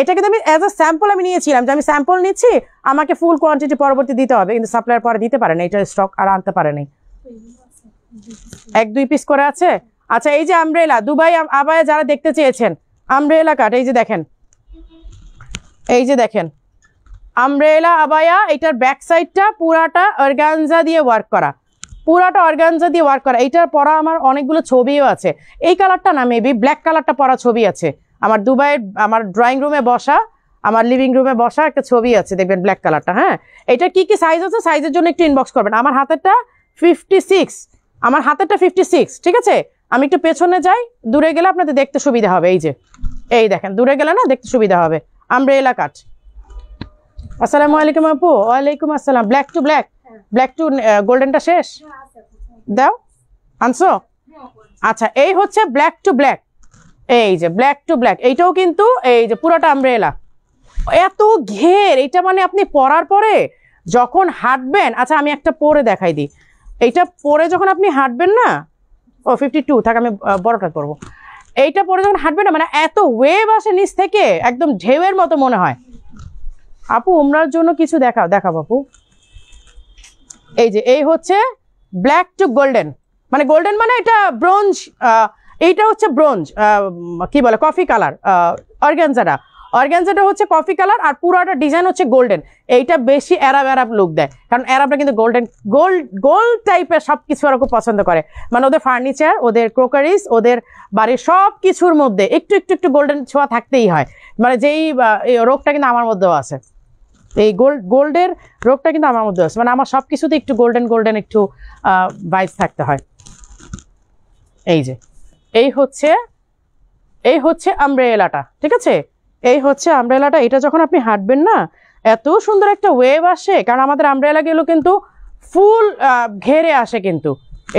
এটা কিন্তু আমি অ্যাজ এ স্যাম্পল আমি নিয়েছিলাম, যে আমি স্যাম্পল নিচ্ছি, আমাকে ফুল কোয়ান্টিটি পরবর্তী দিতে হবে, কিন্তু সাপ্লায়ার পরে দিতে পারে না, এটা স্টক আর আনতে পারে নাই, এক দুই পিস করে আছে। আচ্ছা এই যে আমব্রেলা দুবাই আবায়া যারা দেখতে চেয়েছেন, আমব্রেলা কাট, এই যে দেখেন, এই যে দেখেন আমব্রেলা আবায়া, এটার ব্যাক সাইডটা পুরাটা অর্গানজা দিয়ে ওয়ার্ক করা, পুরাটা অর্গানজা দিয়ে ওয়ার্ক করা। এইটার পরা আমার অনেকগুলো ছবিও আছে, এই কালারটা না মেবি ব্ল্যাক কালারটা পরা ছবি আছে আমার দুবাইয়ের, আমার ড্রয়িং রুমে বসা, আমার লিভিং রুমে বসা একটা ছবি আছে, দেখবেন ব্ল্যাক কালারটা। হ্যাঁ এটা কি কি সাইজ আছে, সাইজের জন্য একটু ইনবক্স করবেন। আমার হাতেরটা 56, আমার হাতেরটা 56, ঠিক আছে। আমি একটু পেছনে যাই, দূরে গেলে আপনাদের দেখতে সুবিধা হবে, এই যে এই দেখেন দূরে গেলে না দেখতে সুবিধা হবে, আমব্রেলা কাট। আসসালামু আলাইকুম আপু। ওয়ালাইকুম আসসালাম। Black to black, black to গোল্ডেনটা শেষ দাও, আনছো? আচ্ছা এই হচ্ছে ব্ল্যাক টু ব্ল্যাক, এই যে ব্ল্যাক টু ব্ল্যাক, এইটাও কিন্তু এই যে পুরোটা আমব্রেলা, এত ঘের, এটা মানে আপনি পরার পরে যখন হাঁটবেন, আচ্ছা আমি একটা পরে দেখাই দিই, এইটা পরে যখন আপনি হাঁটবেন না, ও 52 থাক আমি বড়টা করবো, এইটা পরে যখন হাঁটবেন না, মানে এত ওয়েভ আসে নিচ থেকে, একদম ঢেউয়ের মতো মনে হয়। আপু উমরার জন্য কিছু দেখাবো আপু। এই যে এই হচ্ছে ব্ল্যাক টু গোল্ডেন, মানে গোল্ডেন মানে এটা ব্রোঞ্জ, এইটা হচ্ছে ব্রোঞ্জ, কি বলে কফি কালার অর্গানজাটা, অর্গানজাটা হচ্ছে কফি কালার আর পুরোটা ডিজাইন হচ্ছে গোল্ডেন। এইটা বেশি অ্যারাব লুক দেয়, কারণ অ্যারাবরা কিন্তু গোল্ড টাইপের সব কিছু ওরা খুব পছন্দ করে। মানে ওদের ফার্নিচার, ওদের ক্রোকারিজ, ওদের বাড়ির সব কিছুর মধ্যে একটু একটু একটু গোল্ডেন ছোঁয়া থাকতেই হয়। মানে যেই রোগটা কিন্তু আমার মধ্যেও আছে, এই গোল্ডের রোগটা কিন্তু আমার মধ্যে আছে। মানে আমার সব কিছুতে একটু গোল্ডেন একটু ভাইবস থাকতে হয়। এই যে এই হচ্ছে আমব্রেলাটা, ঠিক আছে? এই হচ্ছে আমব্রেলাটা। এটা যখন আপনি হাঁটবেন না, এত সুন্দর একটা ওয়েভ আসে, কারণ আমাদের আমব্রেলাগুলো কিন্তু ফুল ঘেরে আসে কিন্তু।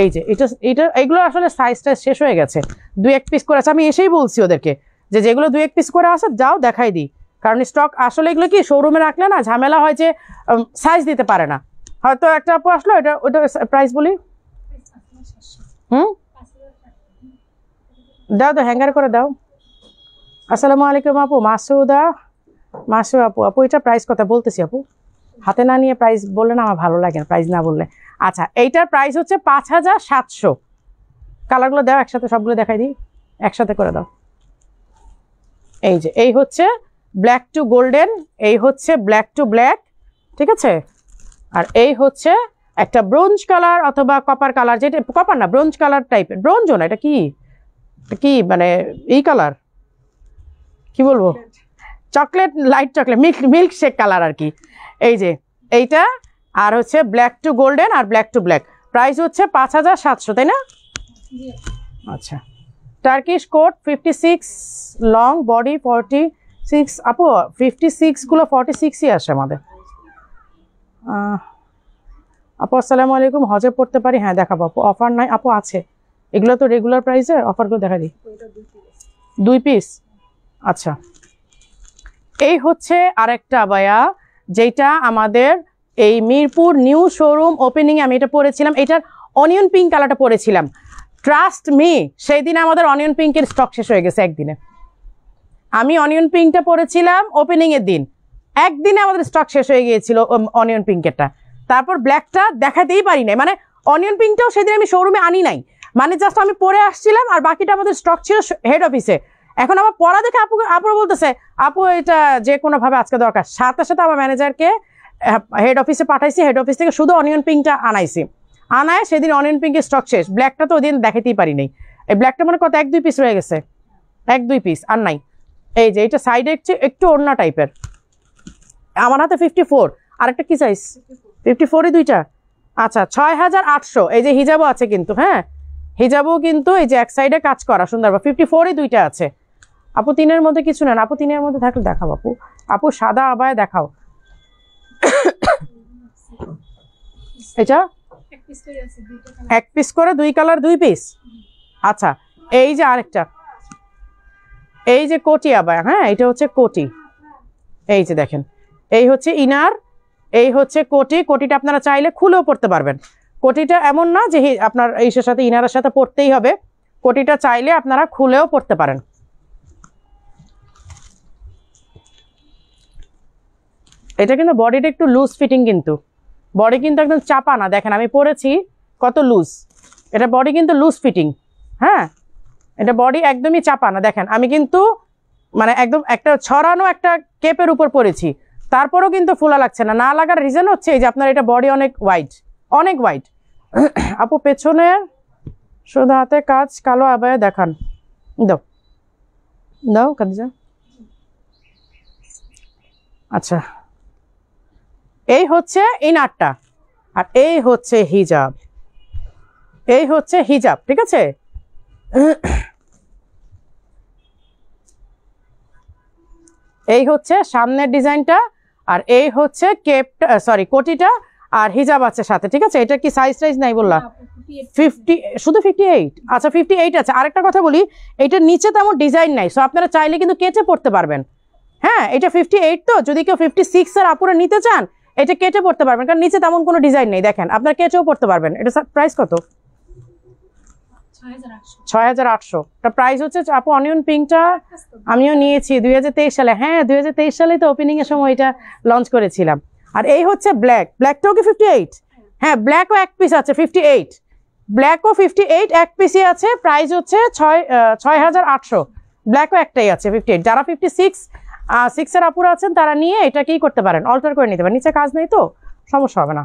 এই যে এটা এগুলো আসলে সাইজটা শেষ হয়ে গেছে, 2-1 পিস করে আছে। আমি এসেই বলছি ওদেরকে যে যেগুলো 2-1 পিস করে আসে যাও দেখাই দিই, কারণ স্টক আসলে এগুলো কি শোরুমে রাখলে না ঝামেলা হয় যে সাইজ দিতে পারে না। হয়তো একটা আপু আসলো, ওটা প্রাইস বলি। দাও হ্যাঙ্গার করে দাও। আসসালামু আলাইকুম আপু। মাসু আপু এটা প্রাইস কথা বলতেছি আপু, হাতে না নিয়ে প্রাইস বললে না আমার ভালো লাগে না, প্রাইস না বললে। আচ্ছা, এইটার প্রাইস হচ্ছে 5700। কালারগুলো দাও একসাথে, সবগুলো দেখাই দিই, একসাথে করে দাও। এই যে এই হচ্ছে ব্ল্যাক টু গোল্ডেন, এই হচ্ছে ব্ল্যাক টু ব্ল্যাক, ঠিক আছে? আর এই হচ্ছে একটা ব্রোঞ্জ কালার অথবা কপার কালার, যেটা কপার না ব্রোঞ্জ কালার টাইপের, ব্রোঞ্জও না, এটা কি মানে এই কালার কি বলবো, chocolate, light chocolate, milkshake colour আর কি। এই যে এইটা, আর হচ্ছে ব্ল্যাক টু গোল্ডেন আর ব্ল্যাক টু ব্ল্যাক। প্রাইস হচ্ছে 5700, তাই না? আচ্ছা, টার্কিশ কোট 56, লং বডি 46। আপু 56 গুলো 46ই আসে আমাদের। আপু আসসালামু আলাইকুম, হজে পড়তে পারি? হ্যাঁ দেখাবো আপু, অফার নাই আপু আছে, এগুলো তো রেগুলার প্রাইসের, অফারগুলো দেখা দিই। 2 পিস। আচ্ছা, এই হচ্ছে আরেকটা আবায়া, যেটা আমাদের এই মিরপুর নিউ শোরুম ওপেনিংয়ে আমি এটা পরেছিলাম। এটার অনিয়ন পিঙ্ক কালারটা পরেছিলাম। ট্রাস্ট মি, সেই দিন আমাদের অনিয়ন পিঙ্কের স্টক শেষ হয়ে গেছে একদিনে। আমি অনিয়ন পিঙ্কটা পরেছিলাম ওপেনিংয়ের দিন, একদিনে আমাদের স্টক শেষ হয়ে গিয়েছিল অনিয়ন পিঙ্কেরটা। তারপর ব্ল্যাকটা দেখাতেই পারি নাই, মানে অনিয়ন পিঙ্কটাও সেদিন আমি শোরুমে আনি নাই, মানে জাস্ট আমি পরে আসছিলাম আর বাকিটা আমাদের স্টক ছিল হেড অফিসে। এখন আমার পড়া দেখে আপু বলতেছে আপু এটা যে কোনোভাবে আজকে দরকার। সাথে আমার ম্যানেজারকে হেড অফিসে পাঠাইছি, হেড অফিস থেকে শুধু অনিয়ন পিঙ্কটা আনায় সেদিন অনিয়ন পিঙ্কের স্টক শেষ। ব্ল্যাকটা তো ওদিন দেখাতেই পারি নাই। এই ব্ল্যাকটা মানে কত 1-2 পিস রয়ে গেছে, 1-2 পিস আর নাই। এই যে এটা সাইডে একটু ওড়না টাইপের, আমার হাতে 54। আরেকটা কি সাইজ? 54ই দুইটা। আচ্ছা 6800। এই যে হিজাবও আছে কিন্তু, হ্যাঁ হিজাবও কিন্তু এই যে এক সাইডে কাজ করা সুন্দর। 54ই দুইটা আছে। আপু 3-এর মধ্যে কিছু নেন? আপু 3-এর মধ্যে থাকলে দেখাও আপু। আপু সাদা আবায় দেখাও। এটা 1 পিস করে 2 কালার 2 পিস। আচ্ছা, এই যে আরেকটা, এই যে কোটি আবায়, হ্যাঁ এটা হচ্ছে কোটি। এই যে দেখেন, এই হচ্ছে ইনার, এই হচ্ছে কোটি। কোটিটা আপনারা চাইলে খুলেও পড়তে পারবেন। কোটিটা এমন না যে আপনার এইসের সাথে ইনারের সাথে পড়তেই হবে, কোটিটা চাইলে আপনারা খুলেও পড়তে পারেন। এটা কিন্তু বডিটা একটু লুজ ফিটিং, কিন্তু বডি কিন্তু একদম চাপা না। দেখেন আমি পরেছি কত লুজ, এটা বডি কিন্তু লুজ ফিটিং। হ্যাঁ এটা বডি একদমই চাপা না। দেখেন আমি কিন্তু মানে একদম একটা ছড়ানো একটা কেপের উপর পরেছি, তারপরেও কিন্তু ফোলা লাগছে না। না লাগার রিজন হচ্ছে এই যে আপনার এটা বডি অনেক ওয়াইড। আপু পেছনে শুধু হাতে কাজ কালো আবায়া দেখান, দাও কাদিজা। আচ্ছা, এই হচ্ছে ইনারটা আর এই হচ্ছে হিজাব, ঠিক আছে? এই হচ্ছে সামনের ডিজাইনটা, আর এই হচ্ছে কেপটা, সরি কোটিটা, আর হিজাব আছে সাথে, ঠিক আছে? এটা কি সাইজ নাই বললা? 50, শুধু 58। আচ্ছা 58 আছে। আরেকটা কথা বলি, এইটার নিচে তেমন ডিজাইন নাই, সো আপনারা চাইলে কিন্তু কেটে পড়তে পারবেন। হ্যাঁ এটা 58, তো যদি কেউ 56 এর আপুরে নিতে চান এটা কেটে পড়তে পারবেন, কারণ নিচে তেমন কোনো ডিজাইন নেই। দেখেন আপনারা কেটেও পড়তে পারবেন। এটা প্রাইস কত? 6800। এটা প্রাইস হচ্ছে। আপু অনিয়ন পিঙ্কটা আমিও নিয়েছি 2023 সালে। হ্যাঁ 2023 সালে তো ওপেনিং এর সময় এটা লঞ্চ করেছিলাম। আর এই হচ্ছে ব্ল্যাকটাও কি 58? হ্যাঁ ব্ল্যাকও 1 পিস আছে 58, ব্ল্যাকও 58 1 পিসই আছে। প্রাইস হচ্ছে 6800। ব্ল্যাকও একটাই আছে 58। যারা 56 6 এর আপুরা আছেন তারা নিয়ে এটাকেই করতে পারেন, অল্টার করে নিতে পারেন, নিচে কাজ নেই তো সমস্যা হবে না।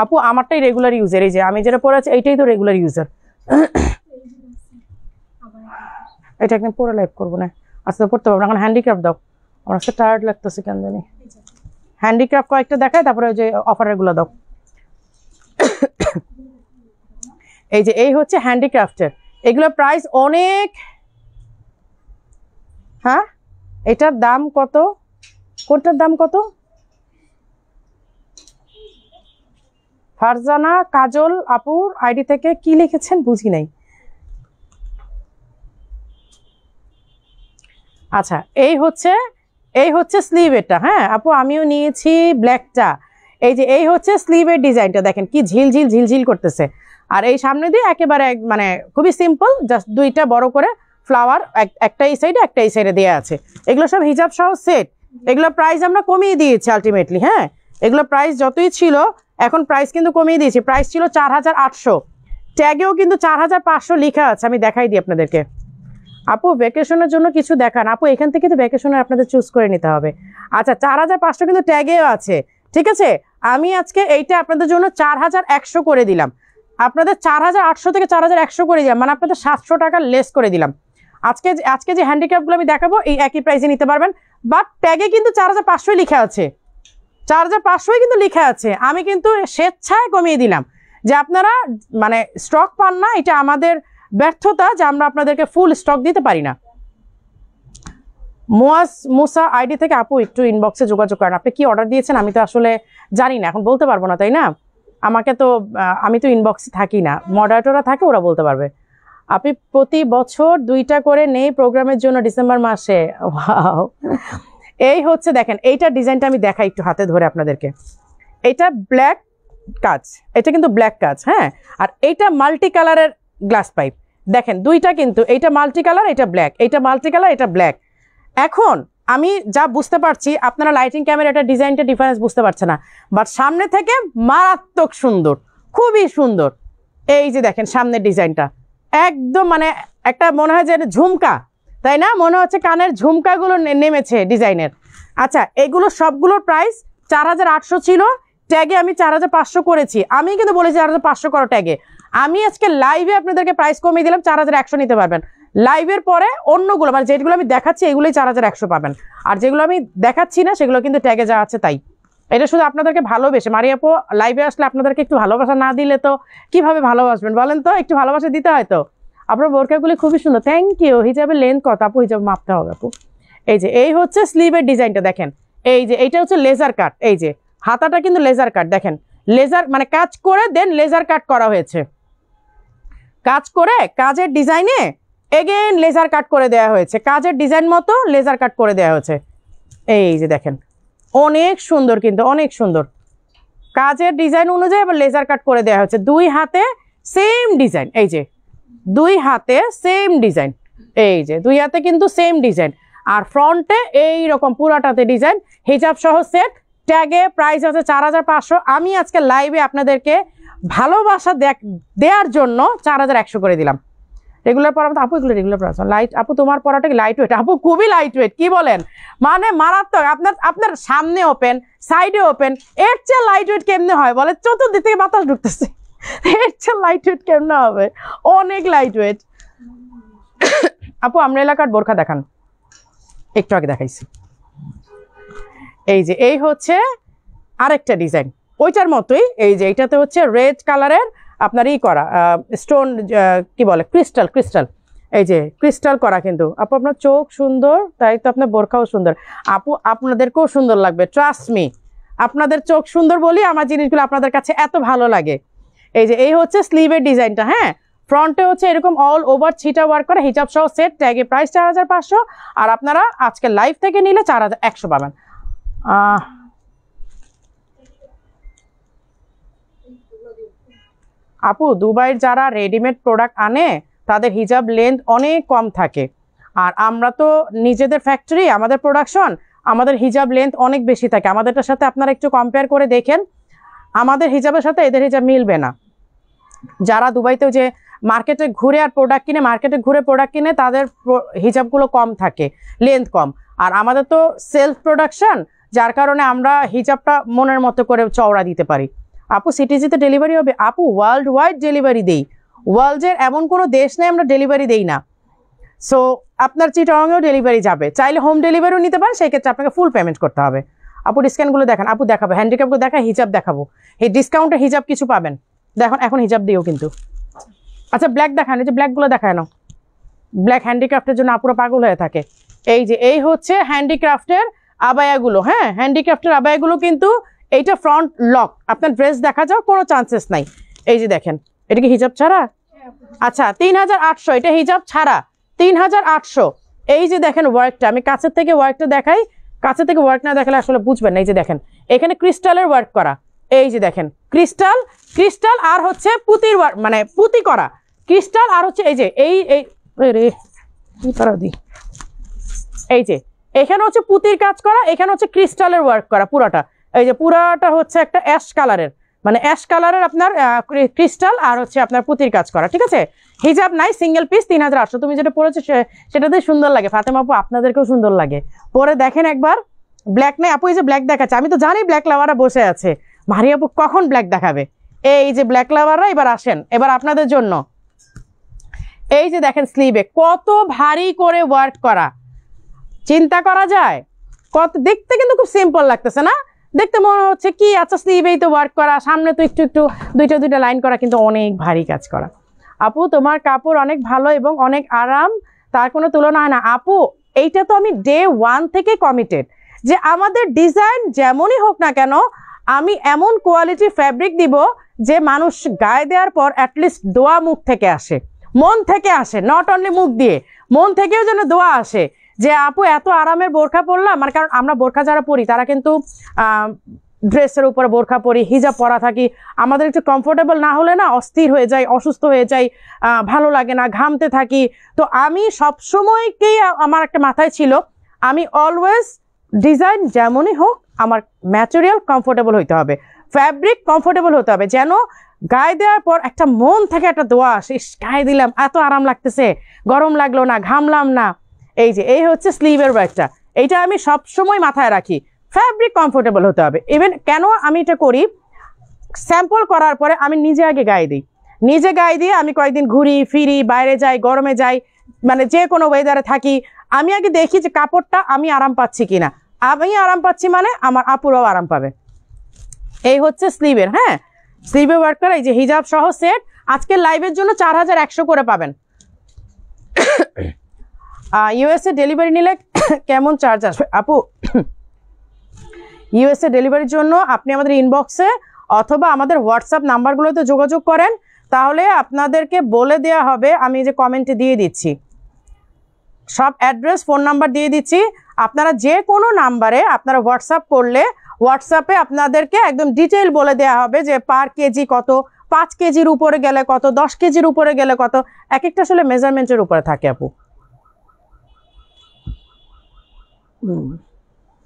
আপু আমারটাই রেগুলার ইউজার, এই যে আমি যেটা পরে আছি এইটাই তো রেগুলার ইউজার। এটা একদিন পরে লাইভ করবো না, আজকে পড়তে পারবো না, এখন হ্যান্ডিক্রাফট দাও, আমার আজকে টায়ার্ড লাগতেছে কেন জানি। হ্যান্ডিক্রাফট কয়েকটা দেখায়, তারপরে ওই যে অফারের গুলো দাও। এই যে এই হচ্ছে হ্যান্ডিক্রাফটের, এগুলো প্রাইস অনেক। হ্যাঁ এটার দাম কত, কোনটার দাম কত? ফারজানা কাজল আপুর আইডি থেকে কি লিখেছেন বুঝি নাই। আচ্ছা এই হচ্ছে স্লিভ, এটা হ্যাঁ আপু আমিও নিয়েছি ব্ল্যাকটা। এই যে এই হচ্ছে স্লিভের ডিজাইনটা, দেখেন কি ঝিলঝিল ঝিলঝিল করতেছে। আর এই সামনে দিয়ে একেবারে মানে খুবই সিম্পল, জাস্ট দুইটা বড় করে ফ্লাওয়ার, একটা এই সাইডে একটা এই সাইডে দেওয়া আছে। এগুলো সব হিজাব সহ সেট, এগুলো প্রাইস আমরা কমিয়ে দিয়েছি আলটিমেটলি। হ্যাঁ এগুলো প্রাইস যতই ছিল এখন প্রাইস কিন্তু কমিয়ে দিয়েছি, প্রাইস ছিল 4800, ট্যাগেও কিন্তু 4500 লেখা আছে, আমি দেখাই দিই আপনাদেরকে। আপু ভ্যাকেশনের জন্য কিছু দেখান, আপু এখান থেকে তো ভ্যাকেশনে আপনাদের চুজ করে নিতে হবে। আচ্ছা 4500 কিন্তু ট্যাগেও আছে, ঠিক আছে। আমি আজকে এইটা আপনাদের জন্য 4100 করে দিলাম, আপনাদের 4800 থেকে 4100 করে দিলাম, মানে আপনাদের 700 টাকা লেস করে দিলাম। আজকে যে হ্যান্ডিক্রাফটগুলো আমি দেখাবো এই একই প্রাইসে নিতে পারবেন, বাট ট্যাগে কিন্তু 4500 লেখা আছে, 4500 কিন্তু লেখা আছে। আমি কিন্তু স্বেচ্ছায় কমিয়ে দিলাম যে আপনারা মানে স্টক পান না, এটা আমাদের ব্যর্থতা যে আমরা আপনাদেরকে ফুল স্টক দিতে পারি না। মুসা আইডি থেকে আপু একটু ইনবক্সে যোগাযোগ করেন, আপনি কি অর্ডার দিয়েছেন আমি তো আসলে জানি না, এখন বলতে পারবো না তাই না, আমাকে তো আমি তো ইনবক্সে থাকি না, মডারেটররা থাকে ওরা বলতে পারবে। আপনি প্রতি বছর 2টা করে নেই প্রোগ্রামের জন্য ডিসেম্বর মাসে। ওয়াও এই হচ্ছে দেখেন এইটার ডিজাইনটা আমি দেখাই একটু হাতে ধরে আপনাদেরকে। এটা ব্ল্যাক কাজ, এটা কিন্তু ব্ল্যাক কাজ হ্যাঁ, আর এইটা মাল্টি কালারের গ্লাস পাইপ, দেখেন দুইটা কিন্তু, এইটা মাল্টি কালার এটা ব্ল্যাক, এইটা মাল্টি কালার এটা ব্ল্যাক। এখন আমি যা বুঝতে পারছি আপনারা লাইটিং ক্যামেরাটার ডিজাইনটা ডিফারেন্স বুঝতে পারছে না, বাট সামনে থেকে মারাত্মক সুন্দর, খুবই সুন্দর। এই যে দেখেন সামনের ডিজাইনটা একদম মানে একটা মনে হয় যে ঝুমকা, তাই না, মনে হচ্ছে কানের ঝুমকাগুলো নেমেছে ডিজাইনের। আচ্ছা এগুলো সবগুলোর প্রাইস 4800 ছিল, ট্যাগে আমি 4500 করেছি, আমি কিন্তু বলেছি 4500 করো ট্যাগে। আমি আজকে লাইভে আপনাদেরকে প্রাইস কমিয়ে দিলাম, 4100 নিতে পারবেন। লাইভের পরে অন্যগুলো মানে যেগুলো আমি দেখাচ্ছি এগুলোই 4100 পাবেন, আর যেগুলো আমি দেখাচ্ছি না সেগুলো কিন্তু ট্যাগে যা আছে তাই। এটা শুধু আপনাদেরকে ভালোবেসে, মারিয়াপু লাইভে আসলে আপনাদেরকে একটু ভালোবাসা না দিলে তো কিভাবে ভালোবাসবেন বলেন তো, একটু ভালোবাসা দিতে হয় তো। আপনার বোরকাগুলি খুবই সুন্দর, থ্যাংক ইউ। হিজাবের লেন্থ কত আপু, হিজাব মাপতে হবে আপু। এই যে এই হচ্ছে স্লিভের ডিজাইনটা দেখেন, এই যে এইটা হচ্ছে লেজার কাট, এই যে হাতাটা কিন্তু লেজার কাট, দেখেন লেজার মানে কাজ করে দেন লেজার কাট করা হয়েছে, কাজ করে কাজের ডিজাইনে এগেন লেজার কাট করে দেওয়া হয়েছে, কাজের ডিজাইন মতো লেজার কাট করে দেওয়া হয়েছে। এই যে দেখেন অনেক সুন্দর, কিন্তু অনেক সুন্দর কাজের ডিজাইন অনুযায়ী আবার লেজার কাট করে দেওয়া হয়েছে। দুই হাতে সেম ডিজাইন, এই যে দুই হাতে সেম ডিজাইন, এই যে দুই হাতে কিন্তু সেম ডিজাইন, আর ফ্রন্টে এই রকম পুরাটাতে ডিজাইন, হিজাব সহ সেট, ট্যাগে প্রাইস আছে 4500। আমি আজকে লাইভে আপনাদেরকে ভালোবাসা দেওয়ার জন্য 4100 করে দিলাম। রেগুলার পরা আপু, এগুলো রেগুলার পরা লাইট আপু, তোমার পরাটা কি লাইট ওয়েট আপু? খুবই লাইট ওয়েট, কি বলেন, মানে মারাত্মক। আপনার সামনে ওপেন, সাইডে ওপেন, এর চেয়ে লাইট ওয়েট কেমনে হয় বলে, চতুর্দিক থেকে বাতাস ঢুকতেছে, এর চেয়ে লাইট ওয়েট কেমনে হবে, অনেক লাইট ওয়েট। আপু আমরা এলাকার বোরখা দেখান, একটু আগে দেখাইছি। এই যে এই হচ্ছে আরেকটা ডিজাইন ওইটার মতোই, এই যে এইটাতে হচ্ছে রেড কালারের আপনার ই করা স্টোন, কি বলে ক্রিস্টাল, ক্রিস্টাল, এই যে ক্রিস্টাল করা। কিন্তু আপু আপনার চোখ সুন্দর, তাই তো আপনার বোরখাও সুন্দর। আপু আপনাদেরকেও সুন্দর লাগবে, ট্রাস্ট মি, আপনাদের চোখ সুন্দর বলি আমার জিনিসগুলো আপনাদের কাছে এত ভালো লাগে। এই যে এই হচ্ছে স্লিভের ডিজাইনটা, হ্যাঁ ফ্রন্টে হচ্ছে এরকম অল ওভার ছিটা ওয়ার্ক করা, হিজাব সহ সেট, ট্যাগে প্রাইস 4500, আর আপনারা আজকে লাইভ থেকে নিলে 4100 পাবেন। আপু দুবাইয়ের যারা রেডিমেড প্রোডাক্ট আনে তাদের হিজাব লেন্থ অনেক কম থাকে, আর আমরা তো নিজেদের ফ্যাক্টরি, আমাদের প্রোডাকশন, আমাদের হিজাব লেন্থ অনেক বেশি থাকে। আমাদেরটার সাথে আপনারা একটু কম্পেয়ার করে দেখেন, আমাদের হিজাবের সাথে এদের হিজাব মিলবে না। যারা দুবাইতেও যে মার্কেটে ঘুরে আর প্রোডাক্ট কিনে, মার্কেটে ঘুরে প্রোডাক্ট কিনে, তাদের হিজাবগুলো কম থাকে, লেন্থ কম। আর আমাদের তো সেলফ প্রোডাকশন, যার কারণে আমরা হিজাবটা মনের মতো করে চওড়া দিতে পারি। আপু সিটিজিতে ডেলিভারি হবে? আপু ওয়ার্ল্ড ওয়াইড ডেলিভারি দেই, ওয়ার্ল্ডের এমন কোনো দেশ নেই আমরা ডেলিভারি দেই না। সো আপনার চিটাগাংয়েও ডেলিভারি যাবে, চাইলে হোম ডেলিভারিও নিতে পারেন, সেই ক্ষেত্রে আপনাকে ফুল পেমেন্ট করতে হবে। আপু ডিসকাউন্টগুলো দেখান। আপু দেখাবো, হ্যান্ডিক্যাপগুলো দেখা, হিজাব দেখাবো। এই ডিসকাউন্টে হিজাব কিছু পাবেন, দেখুন এখন হিজাব দিও কিন্তু। আচ্ছা ব্ল্যাক দেখান, এই যে ব্ল্যাকগুলো দেখায় না, ব্ল্যাক হ্যান্ডিক্রাফটের জন্য আপুরা পাগল হয়ে থাকে। এই যে এই হচ্ছে হ্যান্ডিক্রাফটের আবায়াগুলো, হ্যাঁ হ্যান্ডিক্রাফটের আবায়াগুলো কিন্তু এইটা ফ্রন্ট লক, আপনার ড্রেস দেখা যাওয়ার কোনো চান্সেস নাই। এই যে দেখেন, এটা কি হিজাব ছাড়া? আচ্ছা 3800, এটা হিজাব ছাড়া 3800। এই যে দেখেন ওয়ার্কটা, আমি কাছের থেকে ওয়ার্কটা দেখাই, কাছে থেকে ওয়ার্ক না দেখালে আসলে বুঝবেন না। এই যে দেখেন এখানে ক্রিস্টালের ওয়ার্ক করা, এই যে দেখেন ক্রিস্টাল, ক্রিস্টাল আর হচ্ছে পুতির ওয়ার্ক, মানে পুতি করা ক্রিস্টাল, আর হচ্ছে এই যে এই রে এই যে এখানে হচ্ছে পুতির কাজ করা, এখানে হচ্ছে ক্রিস্টালের ওয়ার্ক করা পুরাটা। এই যে পুরাটা হচ্ছে একটা অ্যাশ কালারের, মানে অ্যাশ কালারের আপনার ক্রিস্টাল আর হচ্ছে আপনার পুতির কাজ করা, ঠিক আছে। হিজাব নাই, সিঙ্গেল পিস 3800। তুমি যেটা পরেছো সেটাতে সুন্দর লাগে ফাতেমা আপু, আপনাদেরকেও সুন্দর লাগে, পরে দেখেন একবার। ব্ল্যাক নাই আপু, এই যে ব্ল্যাক দেখাচ্ছে, আমি তো জানি ব্ল্যাক লাভাররা বসে আছে, মারি আপু কখন ব্ল্যাক দেখাবে। এই যে ব্ল্যাক লাভাররা এবার আসেন, এবার আপনাদের জন্য এই যে দেখেন স্লিভে কত ভারী করে ওয়ার্ক করা, চিন্তা করা যায় কত, দেখতে কিন্তু খুব সিম্পল লাগতেছে না, দেখতে মনে হচ্ছে কি আচ্ছা স্লিভেই তো ওয়ার্ক করা, সামনে তো একটু একটু দুইটা লাইন করা, কিন্তু অনেক ভারী কাজ করা। আপু তোমার কাপড় অনেক ভালো এবং অনেক আরাম, তার কোনো তুলনা হয় না। আপু এইটা তো আমি ডে 1 থেকে কমিটেড যে আমাদের ডিজাইন যেমনই হোক না কেন আমি এমন কোয়ালিটি ফ্যাব্রিক দিব যে মানুষ গায়ে দেওয়ার পর অ্যাটলিস্ট দোয়া মুখ থেকে আসে, মন থেকে আসে, নট অনলি মুখ দিয়ে, মন থেকেও যেন দোয়া আসে যে আপু এত আরামের বোরখা পরলাম। মানে কারণ আমরা বোরখা যারা পরি তারা কিন্তু ড্রেসের উপরে বোরখা পরি, হিজাব পরা থাকি, আমাদের একটু কমফোর্টেবল না হলে না অস্থির হয়ে যাই, অসুস্থ হয়ে যাই, ভালো লাগে না, ঘামতে থাকি। তো আমি সবসময়কেই আমার একটা মাথায় ছিল, আমি অলওয়েজ ডিজাইন যেমনই হোক আমার ম্যাটেরিয়াল কমফোর্টেবল হইতে হবে, ফ্যাব্রিক কমফোর্টেবল হতে হবে, যেন গায়ে দেওয়ার পর একটা মন থেকে একটা দোয়া আসে, গায়ে দিলাম এত আরাম লাগতেছে, গরম লাগলো না, ঘামলাম না। এই যে এই হচ্ছে স্লিভের ওয়ার্কটা, এইটা আমি সবসময় মাথায় রাখি, ফ্যাব্রিক কমফোর্টেবল হতে হবে। ইভেন কেন আমি এটা করি, স্যাম্পল করার পরে আমি নিজে আগে গায়ে দিই, নিজে গায়ে দিয়ে আমি কয়েকদিন ঘুরি ফিরি, বাইরে যাই, গরমে যাই, মানে যে কোনো ওয়েদারে থাকি, আমি আগে দেখি যে কাপড়টা আমি আরাম পাচ্ছি কিনা, আমি আরাম পাচ্ছি মানে আমার আপুরাও আরাম পাবে। এই হচ্ছে স্লিভের, হ্যাঁ স্লিভে ওয়ার্ক করা, এই যে হিজাব সহ সেট আজকের লাইভের জন্য 4100 করে পাবেন। ইউএসএ ডেলিভারি নিলে কেমন চার্জ আসবে? আপু ইউএসএ ডেলিভারির জন্য আপনি আমাদের ইনবক্সে অথবা আমাদের হোয়াটসঅ্যাপ নাম্বারগুলোতে যোগাযোগ করেন, তাহলে আপনাদেরকে বলে দেওয়া হবে। আমি যে কমেন্টে দিয়ে দিচ্ছি সব অ্যাড্রেস, ফোন নাম্বার দিয়ে দিচ্ছি, আপনারা যে কোনো নাম্বারে আপনারা হোয়াটসঅ্যাপ করলে হোয়াটসঅ্যাপে আপনাদেরকে একদম ডিটেইল বলে দেওয়া হবে যে পার কেজি কত, 5 কেজির উপরে গেলে কত, 10 কেজির উপরে গেলে কত, এক একটা আসলে মেজারমেন্টের উপরে থাকে আপু।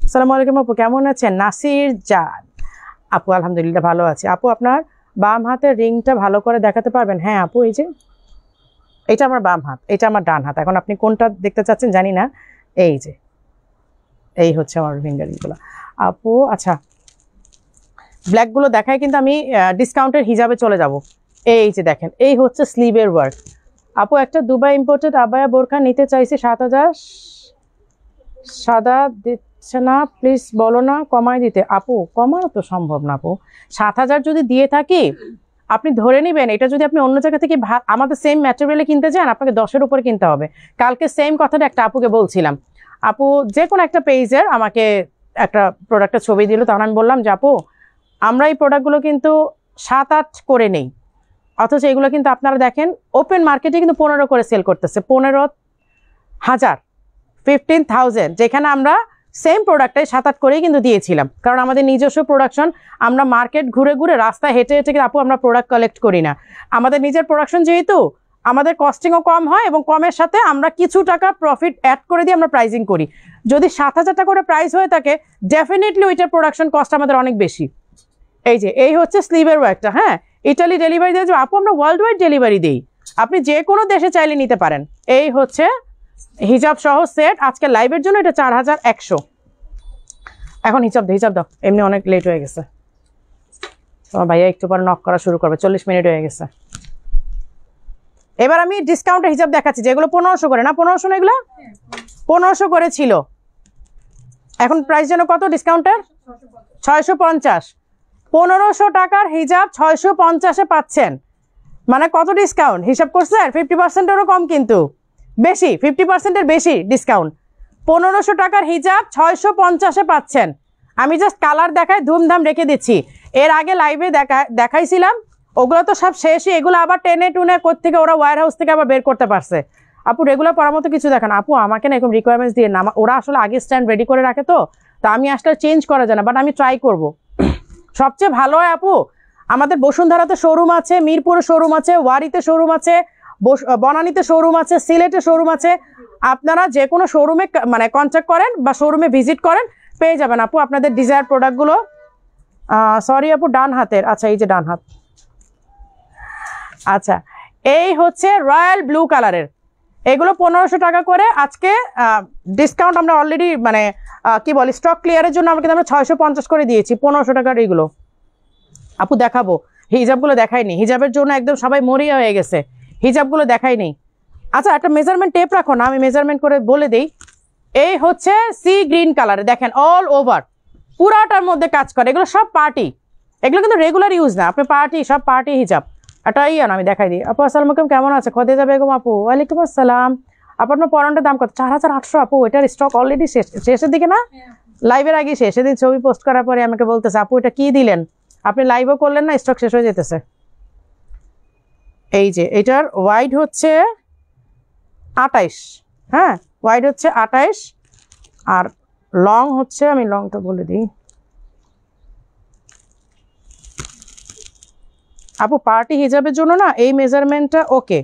আসসালামু আলাইকুম আপু, কেমন আছেন? নাসির জান আপু আলহামদুলিল্লাহ ভালো আছে। আপু আপনার বাম হাতের রিংটা ভালো করে দেখাতে পারবেন? হ্যাঁ আপু, এই যে এটা আমার বাম হাত, এটা আমার ডান হাত, এখন আপনি কোনটা দেখতে চাচ্ছেন জানি না। এই যে এই হচ্ছে আমার ফিঙ্গারিংগুলো আপু। আচ্ছা ব্ল্যাকগুলো দেখায়, কিন্তু আমি ডিসকাউন্টের হিজাবে চলে যাব। এই যে দেখেন এই হচ্ছে স্লিভের ওয়ার্ক। আপু একটা দুবাই ইম্পোর্টেড আবায়া বোরখা নিতে চাইছি 7000, সাদা দিচ্ছে না, প্লিজ বলো না কমাই দিতে। আপু কমানো তো সম্ভব না আপু, 7000 যদি দিয়ে থাকি আপনি ধরে নেবেন, এটা যদি আপনি অন্য জায়গা থেকে আমাদের সেম ম্যাটেরিয়ালে কিনতে চান আপনাকে 10-এর উপরে কিনতে হবে। কালকে সেম কথাটা একটা আপুকে বলছিলাম, আপু যে কোনো একটা পেজের আমাকে একটা প্রোডাক্টের ছবি দিল, তখন আমি বললাম যে আপু আমরা এই প্রোডাক্টগুলো কিন্তু 7-8 করে নেই, অথচ এগুলো কিন্তু আপনারা দেখেন ওপেন মার্কেটে কিন্তু 15 করে সেল করতেছে, 15,000 15,000, যেখানে আমরা সেম প্রোডাক্টটাই 7-8 করেই কিন্তু দিয়েছিলাম, কারণ আমাদের নিজস্ব প্রোডাকশন। আমরা মার্কেট ঘুরে ঘুরে রাস্তায় হেঁটে হেঁটে আপু আমরা প্রোডাক্ট কালেক্ট করি না, আমাদের নিজের প্রোডাকশন যেহেতু আমাদের কস্টিংও কম হয় এবং কমের সাথে আমরা কিছু টাকা প্রফিট অ্যাড করে দিয়ে আমরা প্রাইজিং করি। যদি 7,000 টাকা করে প্রাইস হয়ে থাকে ডেফিনেটলি ওইটার প্রোডাকশন কস্ট আমাদের অনেক বেশি। এই যে এই হচ্ছে স্লিভের ওয়ার্কটা, হ্যাঁ ইটালি ডেলিভারি দিয়ে আপু আমরা ওয়ার্ল্ড ওয়াইড ডেলিভারি দিই, আপনি যে কোনো দেশে চাইলে নিতে পারেন। এই হচ্ছে হিজাব সহ সেট আজকে লাইভের জন্য এটা 4100। এখন হিজাব দাও, এমনি অনেক লেট হয়ে গেছে। তোমার ভাইয়া একটু পরে নক করা শুরু করবে, 40 মিনিট হয়ে গেছে। এবার আমি ডিসকাউন্টে হিজাব দেখাচ্ছি, যেগুলো 1500 করে না, 1500 না, এগুলো 1500 করে ছিল, এখন প্রাইস যেন কত ডিসকাউন্টের 650। 1500 টাকার হিজাব 650-এ পাচ্ছেন, মানে কত ডিসকাউন্ট হিসাব করছে? 50%-এরও কম, কিন্তু বেশি, 50%-এর বেশি ডিসকাউন্ট। 1500 টাকার হিজাব 650-এ পাচ্ছেন। আমি জাস্ট কালার দেখাই, ধুমধাম রেখে দিচ্ছি। এর আগে লাইভে দেখাইছিলাম, ওগুলো তো সব শেষই, এগুলো আবার টেনে টুনে কোত্থেকে ওরা ওয়্যার হাউস থেকে আবার বের করতে পারছে। আপু রেগুলার পরার মতো কিছু দেখান। আপু আমাকে না এরকম রিকোয়ারমেন্টস দিয়ে না, ওরা আসলে আগে স্ট্যান্ড রেডি করে রাখে, তো আমি আসলে চেঞ্জ করা যায় না, বাট আমি ট্রাই করব। সবচেয়ে ভালো হয় আপু, আমাদের বসুন্ধরাতে শোরুম আছে, মিরপুরে শোরুম আছে, ওয়ারিতে শোরুম আছে, বনানীতে শোরুম আছে, সিলেটে শোরুম আছে। আপনারা যে কোনো শোরুমে মানে কন্ট্যাক্ট করেন বা শোরুমে ভিজিট করেন, পেয়ে যাবেন আপু আপনাদের ডিজায়ার প্রোডাক্টগুলো। সরি আপু, ডান হাতের, আচ্ছা এই যে ডান হাত। আচ্ছা, এই হচ্ছে রয়্যাল ব্লু কালারের, এগুলো 1500 টাকা করে। আজকে ডিসকাউন্ট আমরা অলরেডি মানে কি বলি, স্টক ক্লিয়ারের জন্য আমরা 650 করে দিয়েছি 1500 টাকার এইগুলো। আপু দেখাবো, হিজাবগুলো দেখাইনি, হিজাবের জন্য একদম সবাই মরিয়া হয়ে গেছে, হিজাবগুলো দেখাইনি। আচ্ছা একটা মেজারমেন্ট টেপ রাখো না, আমি মেজারমেন্ট করে বলে দিই। এই হচ্ছে সি গ্রিন কালারে, দেখেন অল ওভার পুরাটার মধ্যে কাজ করে, এগুলো সব পার্টি, এগুলো কিন্তু রেগুলার ইউজ না, আপনি পার্টি, সব পার্টি হিজাব। এটাই আমি দেখাই দিই। আপু আসসালামু আলাইকুম, কেমন আছে? খদিজা বেগম আপু, ওয়ালাইকুম আসসালাম। আপু আপনার পরনটার দাম কত? 4800 আপু, এটার স্টক অলরেডি শেষের দিকে না, লাইভের আগে শেষ। সেদিন ছবি পোস্ট করার পরে আমাকে বলতেছে আপু এটা কি দিলেন, আপনি লাইভও করলেন না, স্টক শেষ হয়ে যেতেছে। এই যে এটার ওয়াইড হচ্ছে 28, হ্যাঁ ওয়াইড হচ্ছে 28, আর লং হচ্ছে, আমি লংটা বলে দিই আপু, পার্টি হিজাবের জন্য না এই মেজারমেন্টটা ওকে,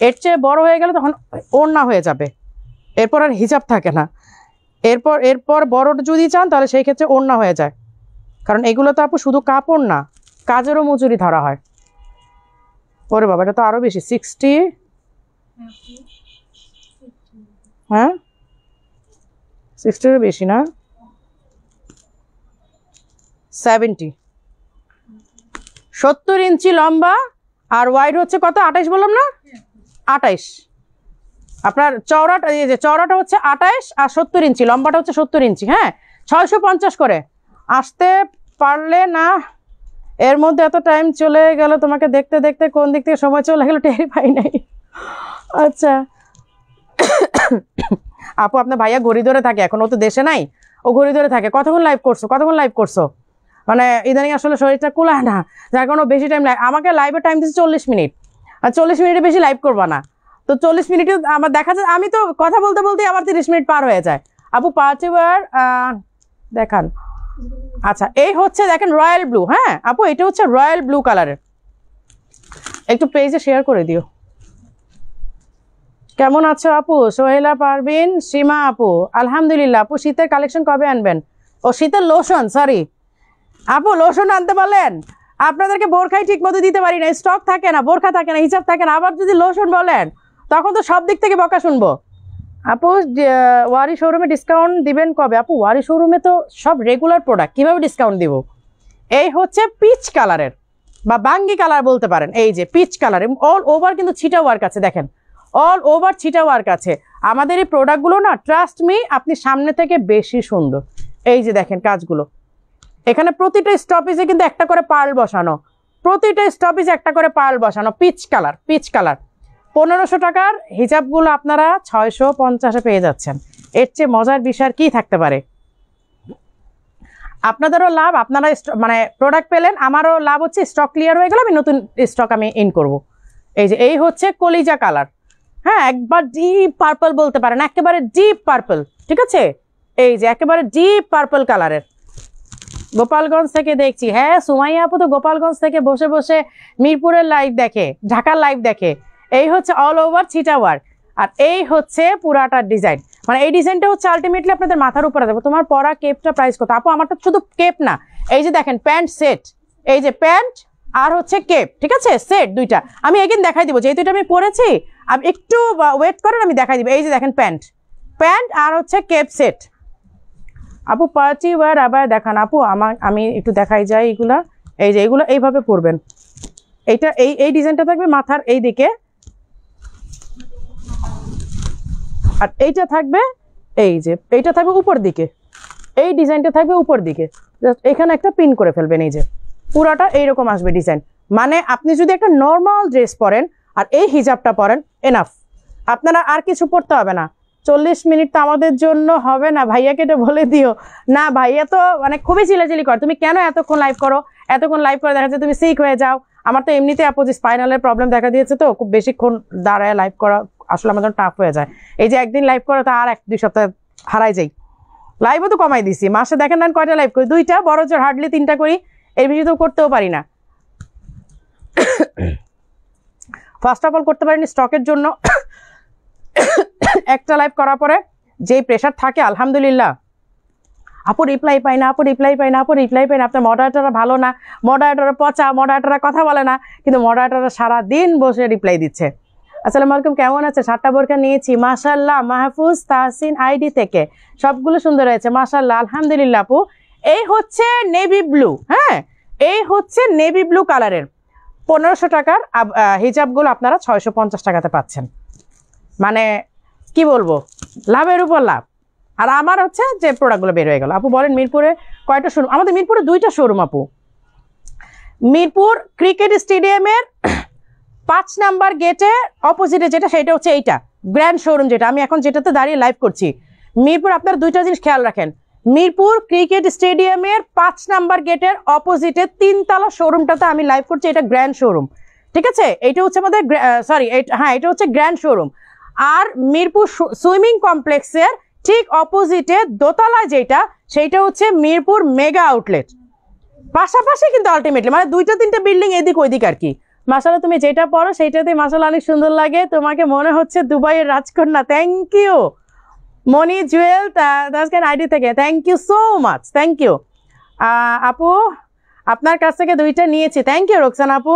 এর চেয়ে বড় হয়ে গেলে তখন ওড়না হয়ে যাবে, এরপর আর হিজাব থাকে না। এরপর বড় যদি চান তাহলে সেই ক্ষেত্রে ওড়না হয়ে যায়, কারণ এগুলো তো আপু শুধু কাপড় না, কাজেরও মজুরি ধরা হয়। ওরে বাবা, এটা তো আরো বেশি, 60, হ্যাঁ 60-এরও বেশি না, 70 ইঞ্চি লম্বা, আর ওয়াইড হচ্ছে কত? 28 বললাম না, 28। আপনার চওড়াটা, এই যে চওড়াটা হচ্ছে 28, আর 70 ইঞ্চি লম্বাটা হচ্ছে 70 ইঞ্চি। হ্যাঁ 650 করে। আসতে পারলে না, এর মধ্যে এত টাইম চলে গেল, তোমাকে দেখতে দেখতে কোন দিক থেকে সময় চলে গেল টেরই পাই নাই। আচ্ছা আপু আপনার ভাইয়া ঘড়ি ধরে থাকে, এখন ও তো দেশে নাই, ও ঘড়ি ধরে থাকে। কতক্ষণ লাইভ করছো? মানে ইদানিং আসলে শরীরটা কুলায় না, যার কারণে বেশি টাইম আমাকে লাইভের টাইম দিচ্ছে 40 মিনিট, আর 40 মিনিটের বেশি লাইভ করবা না। তো 40 মিনিটে আমার দেখা যায়, আমি তো কথা বলতে বলতে আমার 30 মিনিট পার হয়ে যায়। আপু পার্টি ওয়্যার দেখান। আচ্ছা এই হচ্ছে দেখেন রয়্যাল ব্লু, হ্যাঁ আপু এটা হচ্ছে রয়্যাল ব্লু কালারের, একটু পেজে শেয়ার করে দিও। কেমন আছো আপু? সোহেলা পারভিন, সীমা আপু, আলহামদুলিল্লাহ। আপু শীতের কালেকশন কবে আনবেন? ও শীতের লোশন, সরি আপু লোশন আনতে বলেন, আপনাদেরকে বোরখাই ঠিক মতো দিতে পারি না, স্টক থাকে না, বোরখা থাকে না, হিসাব থাকে না, আবার যদি লোশন বলেন তখন তো সব দিক থেকে বকা শুনবো। আপু ওয়ারি শোরুমে ডিসকাউন্ট দিবেন কবে? আপু ওয়ারি শোরুমে তো সব রেগুলার প্রোডাক্ট, কিভাবে ডিসকাউন্ট দিব? এই হচ্ছে পিচ কালারের বা বাঙ্গি কালার বলতে পারেন, এই যে পিচ কালার, অল ওভার কিন্তু ছিটা ওয়ার্ক আছে, দেখেন অল ওভার ছিটা ওয়ার্ক আছে। আমাদের এই প্রোডাক্টগুলো না, ট্রাস্ট মি, আপনি সামনে থেকে বেশি সুন্দর। এই যে দেখেন কাজগুলো, এখানে প্রতিটা স্টপেজে কিন্তু একটা করে পার্ল বসানো, প্রতিটা স্টপেজে একটা করে পার্ল বসানো, পিচ কালার। 1500 টাকার হিজাবগুলো আপনারা 650-এ পেয়ে যাচ্ছেন, এর চেয়ে মজার বিষয় কি থাকতে পারে? আপনাদেরও লাভ, আপনারা মানে প্রোডাক্ট পেলেন, আমারও লাভ হচ্ছে, স্টক ক্লিয়ার হয়ে গেল, আমি নতুন স্টক আমি ইন করব। এই যে এই হচ্ছে কলিজা কালার, হ্যাঁ একবার ডিপ পার্পল বলতে পারেন, একেবারে ডিপ পার্পল, ঠিক আছে? এই যে একেবারে ডিপ পার্পল কালারের, গোপালগঞ্জ থেকে দেখছি। হ্যাঁ সুমাইয়া আপু তো গোপালগঞ্জ থেকে বসে বসে মিরপুরের লাইভ দেখে, ঢাকার লাইভ দেখে। এই হচ্ছে অল ওভার ছিটা ওয়ার্ক, আর এই হচ্ছে পুরাটা ডিজাইন, মানে এই ডিজাইনটা হচ্ছে আলটিমেটলি আপনাদের মাথার উপরে দেবো। তোমার পরা কেপটা প্রাইস কত? আপু আমারটা শুধু কেপ না, এই যে দেখেন প্যান্ট সেট, এই যে প্যান্ট আর হচ্ছে কেপ, ঠিক আছে? সেট দুইটা আমি এগেন দেখাই দিব, যেহেতু এটা আমি পরেছি আপনি একটু ওয়েট করেন, আমি দেখাই দিব। এই যে দেখেন প্যান্ট আর হচ্ছে কেপ সেট। আপু পার্টি ওয়্যার আবার দেখান আপু, আমি একটু দেখাই যাই এগুলা। এই যে এগুলো এইভাবে পরবেন, এইটা এই ডিজাইনটা থাকবে মাথার এই দিকে, আর এইটা থাকবে এই যে এইটা থাকবে উপর দিকে, এই ডিজাইনটা থাকবে উপর দিকে, জাস্ট এখানে একটা পিন করে ফেলবেন। এই যে পুরাটা এইরকম আসবে ডিজাইন। মানে আপনি যদি একটা নর্মাল ড্রেস পরেন আর এই হিজাবটা পরেন, এনাফ, আপনারা আর কিছু পরতে হবে না। 40 মিনিট তো আমাদের জন্য হবে না, ভাইয়াকে এটা বলে দিও না। ভাইয়া তো মানে খুবই চিলাচিলি করে, তুমি কেন এতক্ষণ লাইভ করো, এতক্ষণ লাইভ করে দেখা যাচ্ছে তুমি সিক হয়ে যাও। আমার তো এমনিতে অপোজিট স্পাইনালের প্রবলেম দেখা দিয়েছে, তো খুব বেশিক্ষণ দাঁড়ায় লাইভ করা আসলে আমার জন্য টাফ হয়ে যায়। এই যে একদিন লাইভ করে তো আর 1-2 সপ্তাহ হারাই যাই। লাইভও তো কমাই দিছি, মাসে দেখেন না কয়টা লাইভ করি, 2টা, বড় জোর হার্ডলি 3টা করি, এর বেশি তো করতেও পারি না। ফার্স্ট অফ অল করতে পারিনি স্টকের জন্য। একটা লাইভ করার পরে যেই প্রেশার থাকে, আলহামদুলিল্লাহ আপু রিপ্লাই পাই না, আপনার মডারেটররা ভালো না, মডারেটররা পচা, মডারেটররা কথা বলে না, কিন্তু মডারেটররা সারাদিন বসে রিপ্লাই দিচ্ছে। আসসালামু আলাইকুম, কেমন আছে? 7টা বোরকা নিয়েছি মাশাআল্লাহ, মাহফুজ তাহসিন আইডি থেকে, সবগুলো সুন্দর হয়েছে মাশাআল্লাহ, আলহামদুলিল্লাহ। আপু এই হচ্ছে নেভি ব্লু, হ্যাঁ এই হচ্ছে নেভি ব্লু কালারের 1500 টাকার হিজাবগুলো আপনারা 650 টাকাতে পাচ্ছেন। মানে কি বলবো, লাভের উপর লাভ। আর আমার হচ্ছে যে প্রোডাক্টগুলো বের হয়ে গেল। আপু বলেন মিরপুরে কয়টা শোরুম? আমাদের মিরপুরে 2টা শোরুম আপু। মিরপুর ক্রিকেট স্টেডিয়ামের 5 নাম্বার গেটে অপোজিটে যেটা, সেটা হচ্ছে এইটা গ্র্যান্ড শোরুম, যেটা আমি এখন যেটাতে দাঁড়িয়ে লাইভ করছি। মিরপুর আপনারা 2টা জিনিস খেয়াল রাখেন, মিরপুর ক্রিকেট স্টেডিয়ামের 5 নাম্বার গেটের অপোজিটে 3তলা শোরুমটাতে আমি লাইভ করছি, এটা গ্র্যান্ড শোরুম, ঠিক আছে? এটা হচ্ছে আমাদের এটা হচ্ছে গ্র্যান্ড শোরুম। আর মিরপুর সুইমিং কমপ্লেক্সের ঠিক অপোজিটে দোতলায় যেটা, সেইটা হচ্ছে মিরপুর মেগা আউটলেট। পাশাপাশি কিন্তু আলটিমেটলি মানে 2টা-3টা বিল্ডিং এদিক ওইদিক আর কি। মাশাআল্লাহ তুমি যেটা পরো সেইটাতে মাশাআল্লাহ অনেক সুন্দর লাগে, তোমাকে মনে হচ্ছে দুবাইয়ের রাজকন্যা। Thank you Moni Jewel Taskin ID থেকে, thank you so much, thank you. আপু আপনার কাছ থেকে 2টা নিয়েছি, থ্যাংক ইউ রোকসান আপু।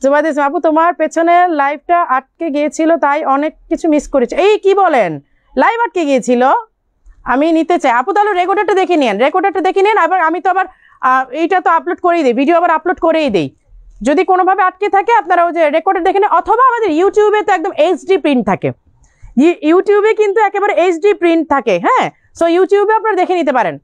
জুবাইদ ইসলাম আপু তোমার পেছনের লাইভটা আটকে গিয়েছিল, তাই অনেক কিছু মিস করেছে। এই কি বলেন, লাইভ আটকে গিয়েছিল? আমি নিতে চাই আপু, তাহলে রেকর্ডারটা দেখে নিন, আবার আমি তো আবার এইটা তো আপলোড করেই দিই, ভিডিও আবার আপলোড করেই দিই। যদি কোনোভাবে আটকে থাকে আপনারা ওই যে রেকর্ডার দেখে নেন, অথবা আমাদের ইউটিউবে তো একদম এইচডি প্রিন্ট থাকে, ইউটিউবে কিন্তু একেবারে এইচডি প্রিন্ট থাকে, হ্যাঁ। সো ইউটিউবে আপনারা দেখে নিতে পারেন।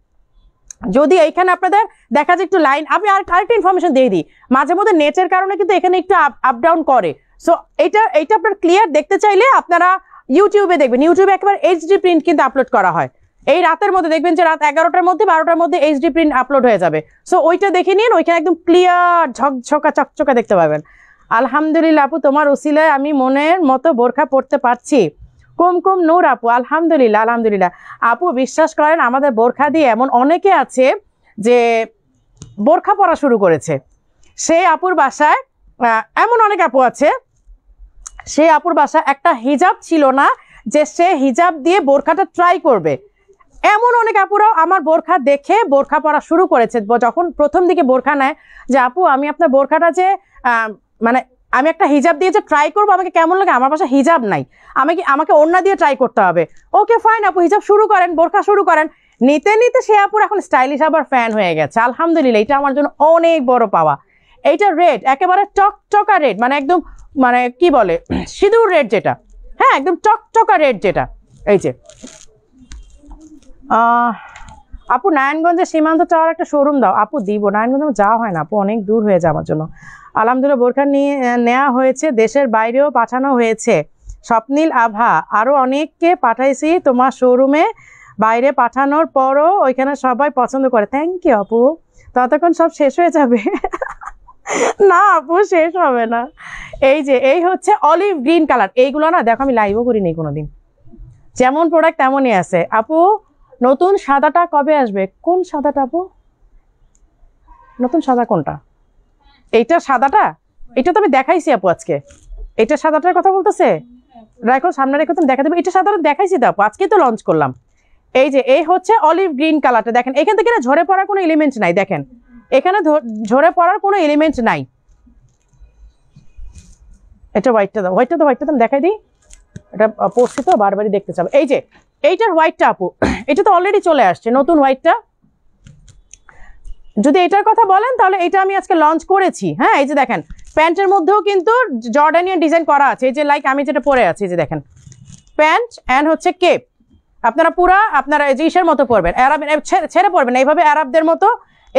যদি এইখানে আপনাদের দেখা যায় একটু লাইন, আমি আরেকটা ইনফরমেশন দিয়ে দিই, মাঝে মধ্যে নেটের কারণে কিন্তু এখানে একটু আপ ডাউন করে। সো এইটা আপনার ক্লিয়ার দেখতে চাইলে আপনারা ইউটিউবে দেখবেন, ইউটিউবে একেবারে এইচডি প্রিন্ট কিন্তু আপলোড করা হয়। এই রাতের মধ্যে দেখবেন যে রাত 11টার মধ্যে 12টার মধ্যে এইচডি প্রিন্ট আপলোড হয়ে যাবে। সো ওইটা দেখে নিন, ওইখানে একদম ক্লিয়ার ঝকঝকা চকচকা দেখতে পাবেন। আলহামদুলিল্লাহ আপু তোমার উসিলায় আমি মনের মতো বোরখা পরতে পারছি। কুমকুম নূর আপু আলহামদুলিল্লাহ, আলহামদুলিল্লাহ। আপু বিশ্বাস করেন আমাদের বোরখা দিয়ে এমন অনেকে আছে যে বোরখা পরা শুরু করেছে। সেই আপুর বাসায় এমন অনেক আপু আছে, সেই আপুর বাসায় একটা হিজাব ছিল না যে সে হিজাব দিয়ে বোরখাটা ট্রাই করবে। এমন অনেক আপুরাও আমার বোরখা দেখে বোরখা পরা শুরু করেছে। যখন প্রথম দিকে বোরখা নেয় যে আপু আমি আপনার বোরখাটা যে মানে আমি একটা হিজাব দিয়ে যে ট্রাই করবো, আমাকে কেমন লাগে, আমার বাসায় হিজাব নাই, আমাকে ওড়না দিয়ে ট্রাই করতে হবে। ওকে ফাইন আপু, হিজাব শুরু করেন, বোরখা শুরু করেন। নিতে নিতে সে আপুর এখন স্টাইলিশ আবার ফ্যান হয়ে গেছে। আলহামদুলিল্লাহ, এটা আমার জন্য অনেক বড় পাওয়া। এইটা রেড একেবারে টকটকা রেড, মানে একদম মানে কি বলে সিঁদুর রেড যেটা, হ্যাঁ একদম টকটকা রেড যেটা। এই যে আপু নারায়ণগঞ্জে সীমান্ত টাওয়ার একটা শোরুম দাও। আপু দিব, নারায়ণগঞ্জে যাওয়া হয় না আপু, অনেক দূর হয়ে যায় আমার জন্য। আলহামদুলিল্লাহ বোরখা নেওয়া হয়েছে, দেশের বাইরেও পাঠানো হয়েছে। স্বপ্নীল আভা আরও অনেককে পাঠাইছি তোমার শোরুমে, বাইরে পাঠানোর পরও ওইখানে সবাই পছন্দ করে। থ্যাংক ইউ আপু, ততক্ষণ সব শেষ হয়ে যাবে। না আপু শেষ হবে না। এই যে এই হচ্ছে অলিভ গ্রিন কালার, এইগুলো না দেখো আমি লাইভও করিনি কোনোদিন, যেমন প্রোডাক্ট তেমনই আছে। আপু নতুন সাদাটা কবে আসবে? কোন সাদাটা আপু? নতুন সাদা কোনটা? এইটা সাদাটা, এটা তো আমি দেখাইছি আপু আজকে। এটা সাদাটার কথা বলতেছে, রাখো সামনে রেখে তুমি দেখা দেবে। এটা সাদাটা দেখাইছি তো আপু, আজকে তো লঞ্চ করলাম। এই যে এই হচ্ছে অলিভ গ্রিন কালারটা, দেখেন এখান থেকে না ঝরে পড়ার কোনো এলিমেন্ট নাই, দেখেন এখানে ঝরে পড়ার কোনো এলিমেন্ট নাই। এটা হোয়াইটটা দাও, হোয়াইটটা দাও দেখাই দিই। এটা পড়ছি তো বারবারই দেখতে চাবো। এই যে এইটার হোয়াইটটা আপু, এটা তো অলরেডি চলে আসছে নতুন হোয়াইটটা। যদি এটার কথা বলেন তাহলে এটা আমি আজকে লঞ্চ করেছি। হ্যাঁ, এই যে দেখেন প্যান্টের মধ্যেও কিন্তু জর্ডানিয়ান ডিজাইন করা আছে। এই যে লাইক আমি যেটা পরে আছি, যে দেখেন প্যান্ট অ্যান্ড হচ্ছে কেপ। আপনারা পুরা আপনারা এই যে ইসের মতো পরবেন, অ্যারাব ছেড়ে পরবেন এইভাবে, অ্যারাবদের মতো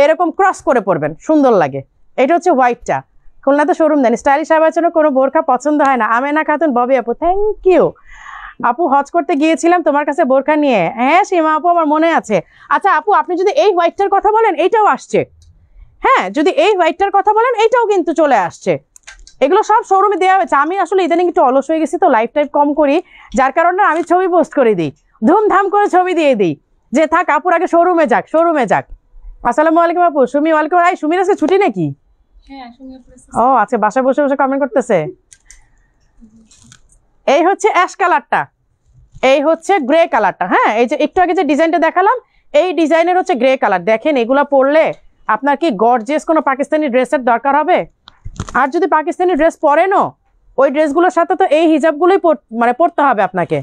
এরকম ক্রস করে পরবেন, সুন্দর লাগে। এটা হচ্ছে হোয়াইটটা। খুলনাতে শোরুম দেন, স্টাইলিশ আবার জন্য কোনো বোরখা পছন্দ হয় না। আমেনা খাতুন, ববি আপু, থ্যাংক ইউ আপু। হজ করতে গিয়েছিলাম তোমার কাছে বোরখা নিয়ে। হ্যাঁ সীমা আপু, আমার মনে আছে। আচ্ছা আপু, আপনি যদি এই হোয়াইটটার কথা বলেন, এইটাও আসছে। হ্যাঁ, যদি এই হোয়াইটটার কথা বলেন, এইটাও কিন্তু চলে আসছে। এগুলো সব শোরুমে দেওয়া হয়েছে। আমি আসলে ইদানিং একটু অলস হয়ে গেছি তো, লাইফ টাইপ কম করি, যার কারণে আমি ছবি পোস্ট করে দিই, ধুমধাম করে ছবি দিয়ে দিই, যে থাক আপুর আগে শোরুমে যাক, শোরুমে যাক। আসসালামু আলাইকুম আপু। সুমি ওয়ালাইকুম। এই সুমির আজকে ছুটি নাকি? ও আচ্ছা, বাসায় বসে বসে কমেন্ট করতেছে। এই হচ্ছে অ্যাশ কালারটা, এই হচ্ছে গ্রে কালারটা। হ্যাঁ, এই যে একটু আগে যে ডিজাইনটা দেখালাম, এই ডিজাইনের হচ্ছে গ্রে কালার। দেখেন এগুলা পরলে আপনার কি গর্জিয়াস কোনো পাকিস্তানি ড্রেসের দরকার হবে? আর যদি পাকিস্তানি ড্রেস পরেনও, ওই ড্রেসগুলোর সাথে তো এই হিজাবগুলোই মানে পরতে হবে আপনাকে।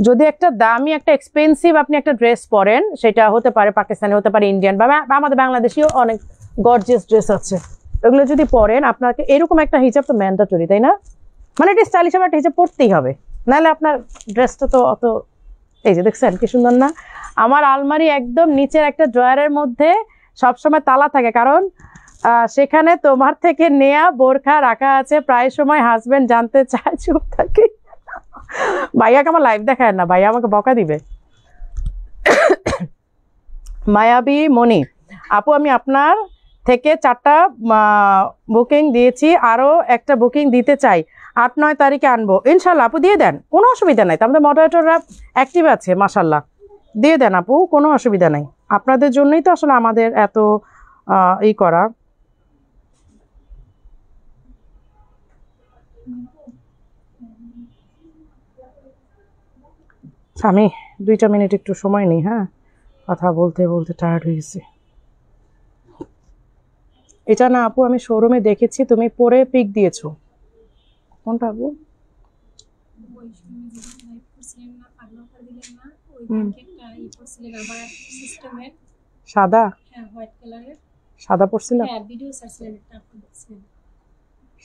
যদি একটা দামি একটা এক্সপেন্সিভ আপনি একটা ড্রেস পরেন, সেটা হতে পারে পাকিস্তানি, হতে পারে ইন্ডিয়ান, বা আমাদের বাংলাদেশিও অনেক গর্জিয়াস ড্রেস আছে, ওগুলো যদি পরেন আপনাকে এরকম একটা হিজাব তো ম্যান্ডেটরি, তাই না? মানে এটা স্টাইলিশ একটা হিজাব পরতেই হবে, নাহলে আপনার ড্রেসটা তো অত। এই যে দেখছেন কি সুন্দর না? আমার আলমারি একদম নিচের একটা ড্রয়ারের মধ্যে সবসময় তালা থাকে, কারণ সেখানে তোমার থেকে নেয়া বোরখা রাখা আছে। প্রায় সময় হাজবেন্ড জানতে চায়, চুপ থাকে। ভাইয়াকে আমার লাইভ দেখায় না, ভাইয়া আমাকে বকা দিবে। মায়াবী মনি আপু, আমি আপনার থেকে 4টা বুকিং দিয়েছি, আরও একটা বুকিং দিতে চাই, 8-9 তারিখে আনবো ইনশাল্লাহ। আপু দিয়ে দেন, কোনো অসুবিধা নাই, আমাদের মডারেটররা অ্যাক্টিভ আছে মাশাল্লাহ, দিয়ে দেন আপু, কোনো অসুবিধা নাই। আপনাদের জন্যই তো আসলে আমাদের এত ই করা। আমি 2টা মিনিট একটু সময় নিই। হ্যাঁ, কথা বলতে বলতে টায়ার্ড হয়ে গেছি। এটা না আপু, আমি শোরুমে দেখেছি, তুমি পরে পিক দিয়েছো। কোনটা আপু? সাদা, সাদা পড়ছিলাম।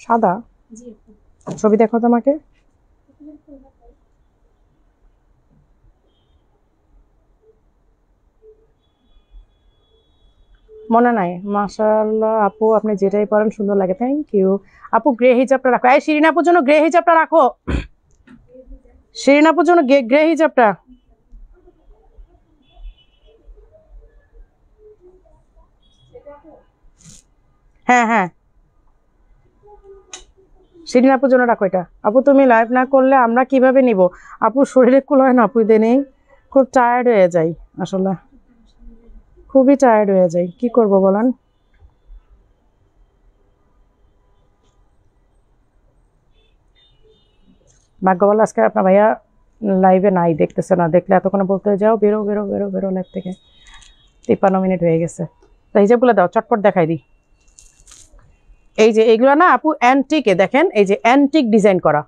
সাদা ছবি দেখো তোমাকে। মনে নাই? মাশাআল্লাহ আপু, আপনি যেটাই পরেন সুন্দর লাগে, থ্যাংক ইউ আপু। গ্রে হিজাবটা রাখো। এই শিরিন আপুর জন্য গ্রে হিজাবটা রাখো, শিরিন আপুর জন্য গ্রে হিজাবটা। হ্যাঁ হ্যাঁ, শিরিন আপুর জন্য রাখো এটা। আপু তুমি লাইভ না করলে আমরা কিভাবে নিব? আপু শরীরে কুল হয় না আপু, ইদানিং খুব টায়ার্ড হয়ে যাই, আসলে খুবই টায়ার্ড হয়ে যাই, কি করব বলেন? ভাগ্য ভালো আজকে আপনার ভাইয়া লাইভে নাই, দেখতেছে না, দেখলে এতক্ষণ বলতে যাও বেরো বেরো বেরো বেরো লাইভ থেকে। 53 মিনিট হয়ে গেছে। তো হিজাবগুলো দাও, চটপট দেখাই দিই। এই যে এইগুলো না আপু অ্যান্টিকে, দেখেন এই যে অ্যান্টিক ডিজাইন করা,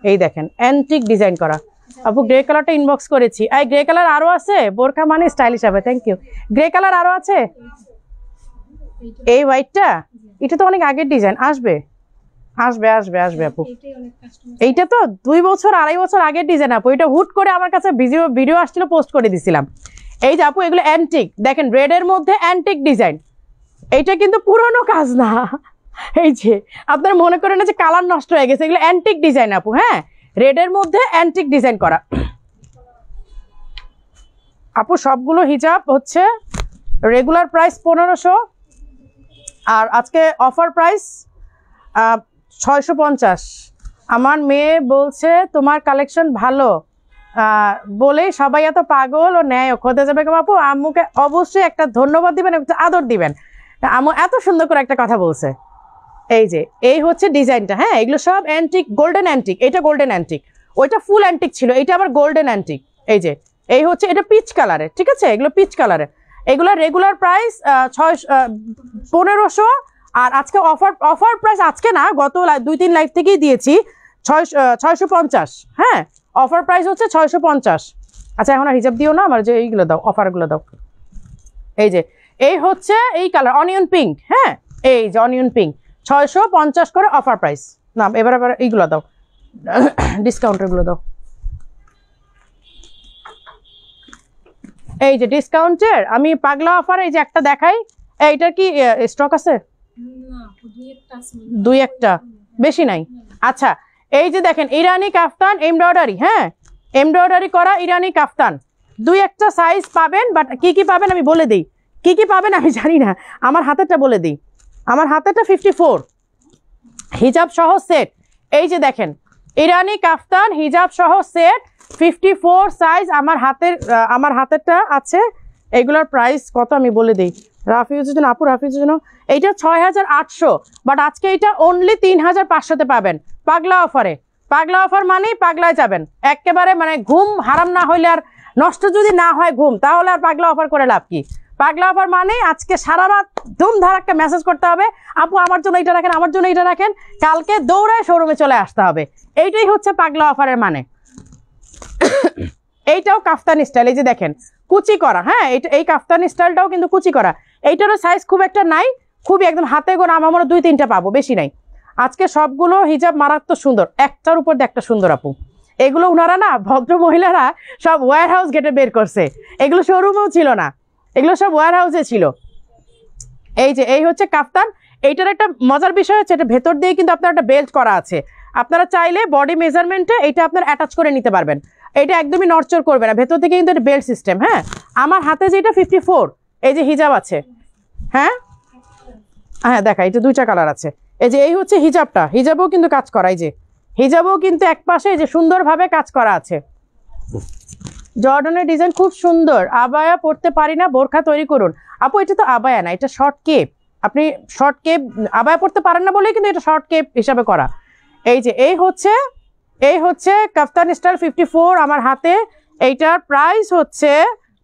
এই দেখেন অ্যান্টিক ডিজাইন করা। আপু গ্রে কালারটা ইনবক্স করেছি। এই গ্রে কালার আরো আছে, বোরখা মানে স্টাইলিশ হবে, থ্যাংক ইউ। গ্রে কালার আরো আছে, এই হোয়াইটটা, এটা তো অনেক আগের ডিজাইন, আসবে আসবে আসবে আসবে আপু। এইটা তো 2 বছর 2.5 বছর আগের ডিজাইন আপু, এটা হুট করে আমার কাছে ভিডিও আসছিল, পোস্ট করে দিছিলাম। এই যে আপু এগুলো অ্যান্টিক, দেখেন রেডের মধ্যে অ্যান্টিক ডিজাইন, এইটা কিন্তু পুরনো কাজ না। এই যে আপনার মনে করেন না যে কালার নষ্ট হয়ে গেছে, এগুলো অ্যান্টিক ডিজাইন আপু। হ্যাঁ, রেডের মধ্যে অ্যান্টিক ডিজাইন করা আপু। সবগুলো হিজাব হচ্ছে রেগুলার প্রাইস 1500, আর আজকে অফার প্রাইস 650। আমার মেয়ে বলছে তোমার কালেকশন ভালো বলে সবাই এত পাগল ও ন্যায় হতে যাবে। আপু আম্মুকে অবশ্যই একটা ধন্যবাদ দিবেন, একটা আদর দিবেন, আম্মু এত সুন্দর করে একটা কথা বলছে। এই যে এই হচ্ছে ডিজাইনটা। হ্যাঁ, এগুলো সব অ্যান্টিক, গোল্ডেন অ্যান্টিক। এটা গোল্ডেন অ্যান্টিক, ওইটা ফুল অ্যান্টিক ছিল, এটা আবার গোল্ডেন অ্যান্টিক। এই যে এই হচ্ছে, এটা পিচ কালারের, ঠিক আছে, এগুলো পিচ কালারের। এগুলো রেগুলার প্রাইস 1500, আর আজকে অফার প্রাইস আজকে না, গত 2-3 লাইভ থেকেই দিয়েছি 650। হ্যাঁ, অফার প্রাইস হচ্ছে 650। আচ্ছা এখন আর হিজাব দিও না, আমার যে এইগুলো দাও, অফারগুলো দাও। এই যে এই হচ্ছে এই কালার অনিয়ন পিঙ্ক। হ্যাঁ, এই যে অনিয়ন পিঙ্ক 650 করে অফার প্রাইস। না এবার এইগুলো দাও, ডিসকাউন্টেরগুলো দাও। এই যে ডিসকাউন্টের আমি পাগলা অফার এই যে একটা দেখাই। এইটা কি স্টক আছে? দুই একটা, বেশি নাই। আচ্ছা এই যে দেখেন ইরানি কাফতান এমব্রয়ডারি। হ্যাঁ, এমব্রয়ডারি করা ইরানি কাফতান, 2-1টা সাইজ পাবেন। বাট কি কি পাবেন আমি বলে দিই, কি কি পাবেন আমি জানি না, আমার হাতেরটা বলে দিই। আমার হাতেরটা 54 হিজাব সহ সেট। এই যে দেখেন ইরানি কাফতান হিজাব সহ সেট 54 সাইজ আমার হাতেরটা আছে। এগুলোর প্রাইস কত আমি বলে দিই, রাফিউজের জন্য আপু, রাফিউজের জন্য এইটা 6800, বাট আজকে এটা অনলি 3500-তে পাবেন পাগলা অফারে। পাগলা অফার মানেই পাগলায় যাবেন একেবারে, মানে ঘুম হারাম না হইলে আর নষ্ট যদি না হয় ঘুম, তাহলে আর পাগলা অফার করে লাভ কি। পাগলা অফার মানে আজকে সারা রাত ধুমধার একটা মেসেজ করতে হবে, আপু আমার জন্য এটা রাখেন, আমার জন্য এটা রাখেন, কালকে দৌড়ায় শোরুমে চলে আসতে হবে। এইটাই হচ্ছে পাগলা অফারের মানে। এইটাও কাফতানি স্টাইল, এই যে দেখেন কুচি করা। হ্যাঁ, এই কাফতানি স্টাইলটাও কিন্তু কুচি করা। এইটারও সাইজ খুব একটা নাই, খুবই একদম হাতে গোনা, আমার মনে 2-3টা পাবো, বেশি নাই। আজকে সবগুলো হিজাব মারাত্মক সুন্দর, একটার উপর দিয়ে একটা সুন্দর আপু। এগুলো ওনারা না ভদ্র মহিলারা সব ওয়্যার হাউস গেটে বের করছে, এগুলো শোরুমেও ছিল না, এগুলো সব ওয়্যার হাউসে ছিল। এই যে এই হচ্ছে কাফতান। এইটার একটা মজার বিষয় হচ্ছে এটা ভেতর দিয়ে কিন্তু আপনার একটা বেল্ট করা আছে। আপনারা চাইলে বডি মেজারমেন্টে এটা আপনার অ্যাটাচ করে নিতে পারবেন, এটা একদমই নড়চড় করবে না, ভেতর থেকে কিন্তু এটা বেল্ট সিস্টেম। হ্যাঁ, আমার হাতে যেটা 54 এই যে হিজাব আছে। হ্যাঁ হ্যাঁ দেখা, এটা 2টা কালার আছে। এই যে এই হচ্ছে হিজাবটা, হিজাবও কিন্তু কাজ করা, এই যে হিজাবও কিন্তু এক পাশে এই যে সুন্দরভাবে কাজ করা আছে। জর্ডনের ডিজাইন খুব সুন্দর, আবায়া পড়তে পারি না, বোরখা তৈরি করুন। আপু এটা তো আবায়া না, এটা শর্ট কেপ। আপনি শর্ট কেপ আবায়া পড়তে পারেন না বলেই কিন্তু এটা শর্ট কেপ হিসাবে করা। এই যে এই হচ্ছে কাফতান স্টাইল 54 আমার হাতে। এইটার প্রাইস হচ্ছে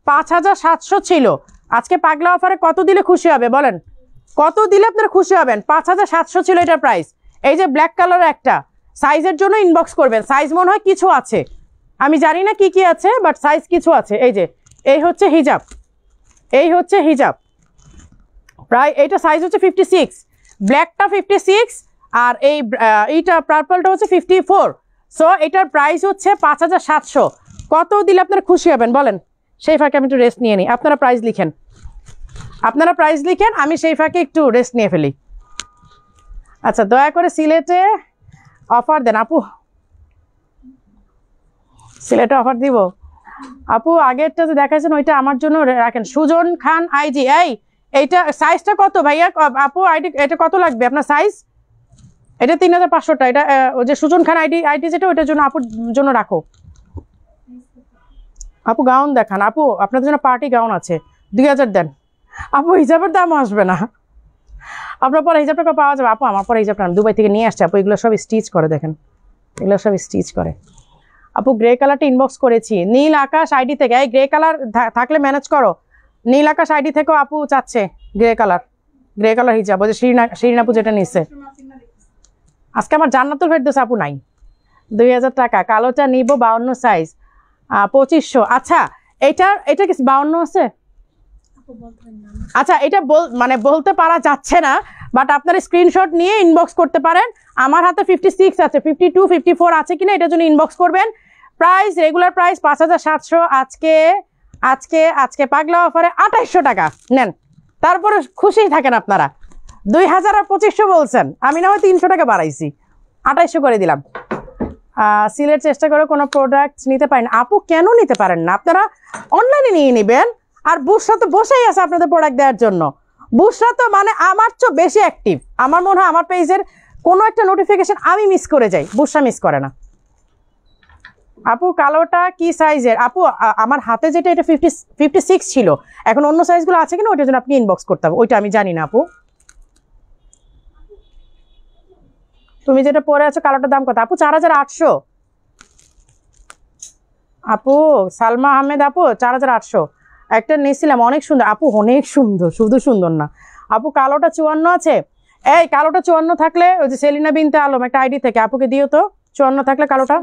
5700 ছিল। আজকে পাগলা অফারে কত দিলে খুশি হবে বলেন, কত দিলে আপনারা খুশি হবেন? 5700 ছিল এটার প্রাইস। এই যে ব্ল্যাক কালারের একটা সাইজের জন্য ইনবক্স করবেন, সাইজ মনে হয় কিছু আছে, আমি জানি না কি কি আছে, বাট সাইজ কিছু আছে। এই যে এই হচ্ছে হিজাব, এই হচ্ছে হিজাব, প্রায় এইটা সাইজ হচ্ছে 56, ব্ল্যাকটা 56 আর এইটা পার্পলটা হচ্ছে 54। সো এটার প্রাইস হচ্ছে 5700। কত দিলে আপনারা খুশি হবেন বলেন? সেই ফাঁকে আমি একটু রেস্ট নিয়ে নিই, আপনারা প্রাইস লিখেন, আপনারা প্রাইস লিখেন, আমি সেই ফাঁকে একটু রেস্ট নিয়ে ফেলি। আচ্ছা দয়া করে সিলেটে অফার দেন আপু, সিলেটে অফার দিব আপু। আগেরটা যে দেখাচ্ছেন ওইটা আমার জন্য রাখেন। সুজন খান আইজি, এইটা সাইজটা কত ভাইয়া আপু? আইডি এটা কত লাগবে আপনার সাইজ? এটা 3500টা, এটা ওই যে সুজন খান আইডি যেটা ওইটার জন্য আপুর জন্য রাখো। আপু গাউন দেখান আপু, আপনাদের জন্য পার্টি গাউন আছে, 2000 দেন আপু, হিজাবের দাম আসবে না আপনার পরে হিজাবটা পাওয়া যাবে আপু। আমার পরে হিজাবটা দুবাই থেকে নিয়ে আসছে আপু, এগুলো সব স্টিচ করে, দেখেন এগুলো সব স্টিচ করে আপু। গ্রে কালারটা ইনবক্স করেছি, নীল আকাশ আইডি থেকে। এই গ্রে কালার থাকলে ম্যানেজ করো, নীল আকাশ আইডি থেকেও আপু চাচ্ছে গ্রে কালার হিজাব, ওই যে শিরিন আপু যেটা নিচ্ছে। আজকে আমার জান্নাতুল ফেরদৌস আপু নাই, 2000 টাকা। কালোটা নিব 52 সাইজ 2500। আচ্ছা এটা কি 52 আছে? আচ্ছা এটা মানে বলতে পারা যাচ্ছে না, বাট আপনার স্ক্রিনশট নিয়ে ইনবক্স করতে পারেন। আমার হাতে 56 আছে, 52 54 আছে কিনা এটার জন্য ইনবক্স করবেন। প্রাইস রেগুলার প্রাইস 5700, আজকে পাগলা অফারে 2800 টাকা নেন, তারপরে খুশি থাকেন আপনারা। 2000 আর 2500 বলছেন, আমি না হয় 300 টাকা বাড়াইছি, 2800 করে দিলাম। সিলেট চেষ্টা করে কোনো প্রোডাক্ট নিতে পারেন আপু, কেন নিতে পারেন না? আপনারা অনলাইনে নিয়ে নেবেন। আর বুসরা তো বসেই আছে আপনাদের প্রোডাক্ট দেওয়ার জন্য। বুসরা তো মানে আমার চেয়ে বেশি অ্যাক্টিভ, আমার মনে হয় আমার পেজের কোনো একটা নোটিফিকেশন আমি মিস করে যাই, বুসরা মিস করে না। আপু কালোটা কি সাইজের? আপু আমার হাতে যেটা এটা 56 ছিল, এখন অন্য সাইজগুলো আছে কিনা ওইটার জন্য আপনি ইনবক্স করতে হবে, ওইটা আমি জানি না আপু। তুমি যেটা পরে আছো কালোটার দাম কত আপু? 4800 আপু। সালমা আহমেদ আপু 4800 একটা নিয়েছিলাম, অনেক সুন্দর আপু, অনেক সুন্দর, শুধু সুন্দর না আপু। কালোটা 54 আছে, এই কালোটা 54 থাকলে ওই যে সেলিনা বিনতে আলম একটা আইডি থেকে আপুকে দিও তো, 54 থাকলে কালোটা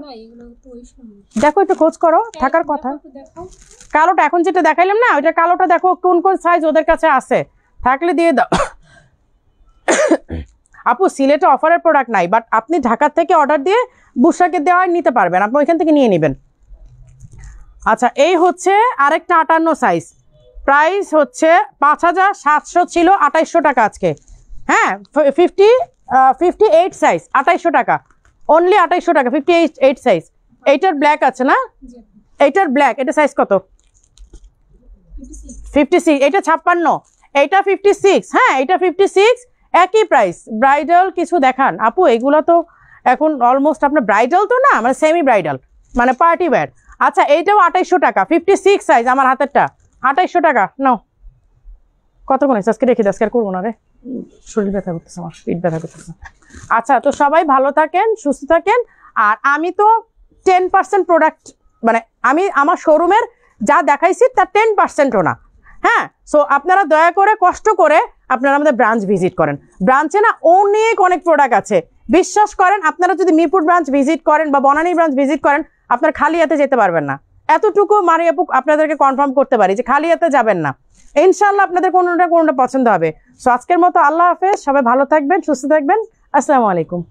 দেখো, একটু খোঁজ করো, থাকার কথা। কালোটা এখন যেটা দেখাইলাম না, ওইটা কালোটা দেখো কোন কোন সাইজ ওদের কাছে আছে, থাকলে দিয়ে দাও। আপু সিলেটে অফারের প্রোডাক্ট নাই, বাট আপনি ঢাকার থেকে অর্ডার দিয়ে বুশরাকে দেওয়া নিতে পারবেন, আপনি ওইখান থেকে নিয়ে নেবেন। আচ্ছা, এই হচ্ছে আরেকটা 58 সাইজ, প্রাইস হচ্ছে 5700 ছিল, 2800 টাকা আজকে। হ্যাঁ 58 সাইজ 2800 টাকা, অনলি 2800 টাকা, 58 সাইজ। এইটার ব্ল্যাক আছে না, এইটার ব্ল্যাক, এটা সাইজ কত? 56, এটা 56, এইটা 56। হ্যাঁ এটা 56, একই প্রাইস। ব্রাইডাল কিছু দেখান আপু, এগুলো তো এখন অলমোস্ট আপনার ব্রাইডাল তো না, মানে সেমি ব্রাইডাল, মানে পার্টি ওয়্যার। আচ্ছা এইটাও 2800 টাকা, 56 সাইজ, আমার হাতেরটা 2800 টাকা। নাও কতক্ষণ হয়েছে, আজকে রেখে আজকে আর করবো না রে, শরীর ব্যথা করতেছে, আমার পিঠ ব্যথা করতেছে। আচ্ছা, তো সবাই ভালো থাকেন, সুস্থ থাকেন। আর আমি তো 10% প্রোডাক্ট, মানে আমি আমার শোরুমের যা দেখাইছি তার 10%ও না। হ্যাঁ, সো আপনারা দয়া করে কষ্ট করে আপনারা আমাদের ব্রাঞ্চ ভিজিট করেন। ব্রাঞ্চে না অনেক প্রোডাক্ট আছে, বিশ্বাস করেন। আপনারা যদি মিরপুর ব্রাঞ্চ ভিজিট করেন বা বনানী ব্রাঞ্চ ভিজিট করেন, আপনার খালি হাতে যেতে পারবেন না। এতটুকু মারি আপু আপনাদেরকে কনফার্ম করতে পারি যে খালি হাতে যাবেন না, ইনশাআল্লাহ আপনাদের কোনোটা পছন্দ হবে। সো আজকের মতো আল্লাহ হাফেজ, সবাই ভালো থাকবেন, সুস্থ থাকবেন, আসসালামু আলাইকুম।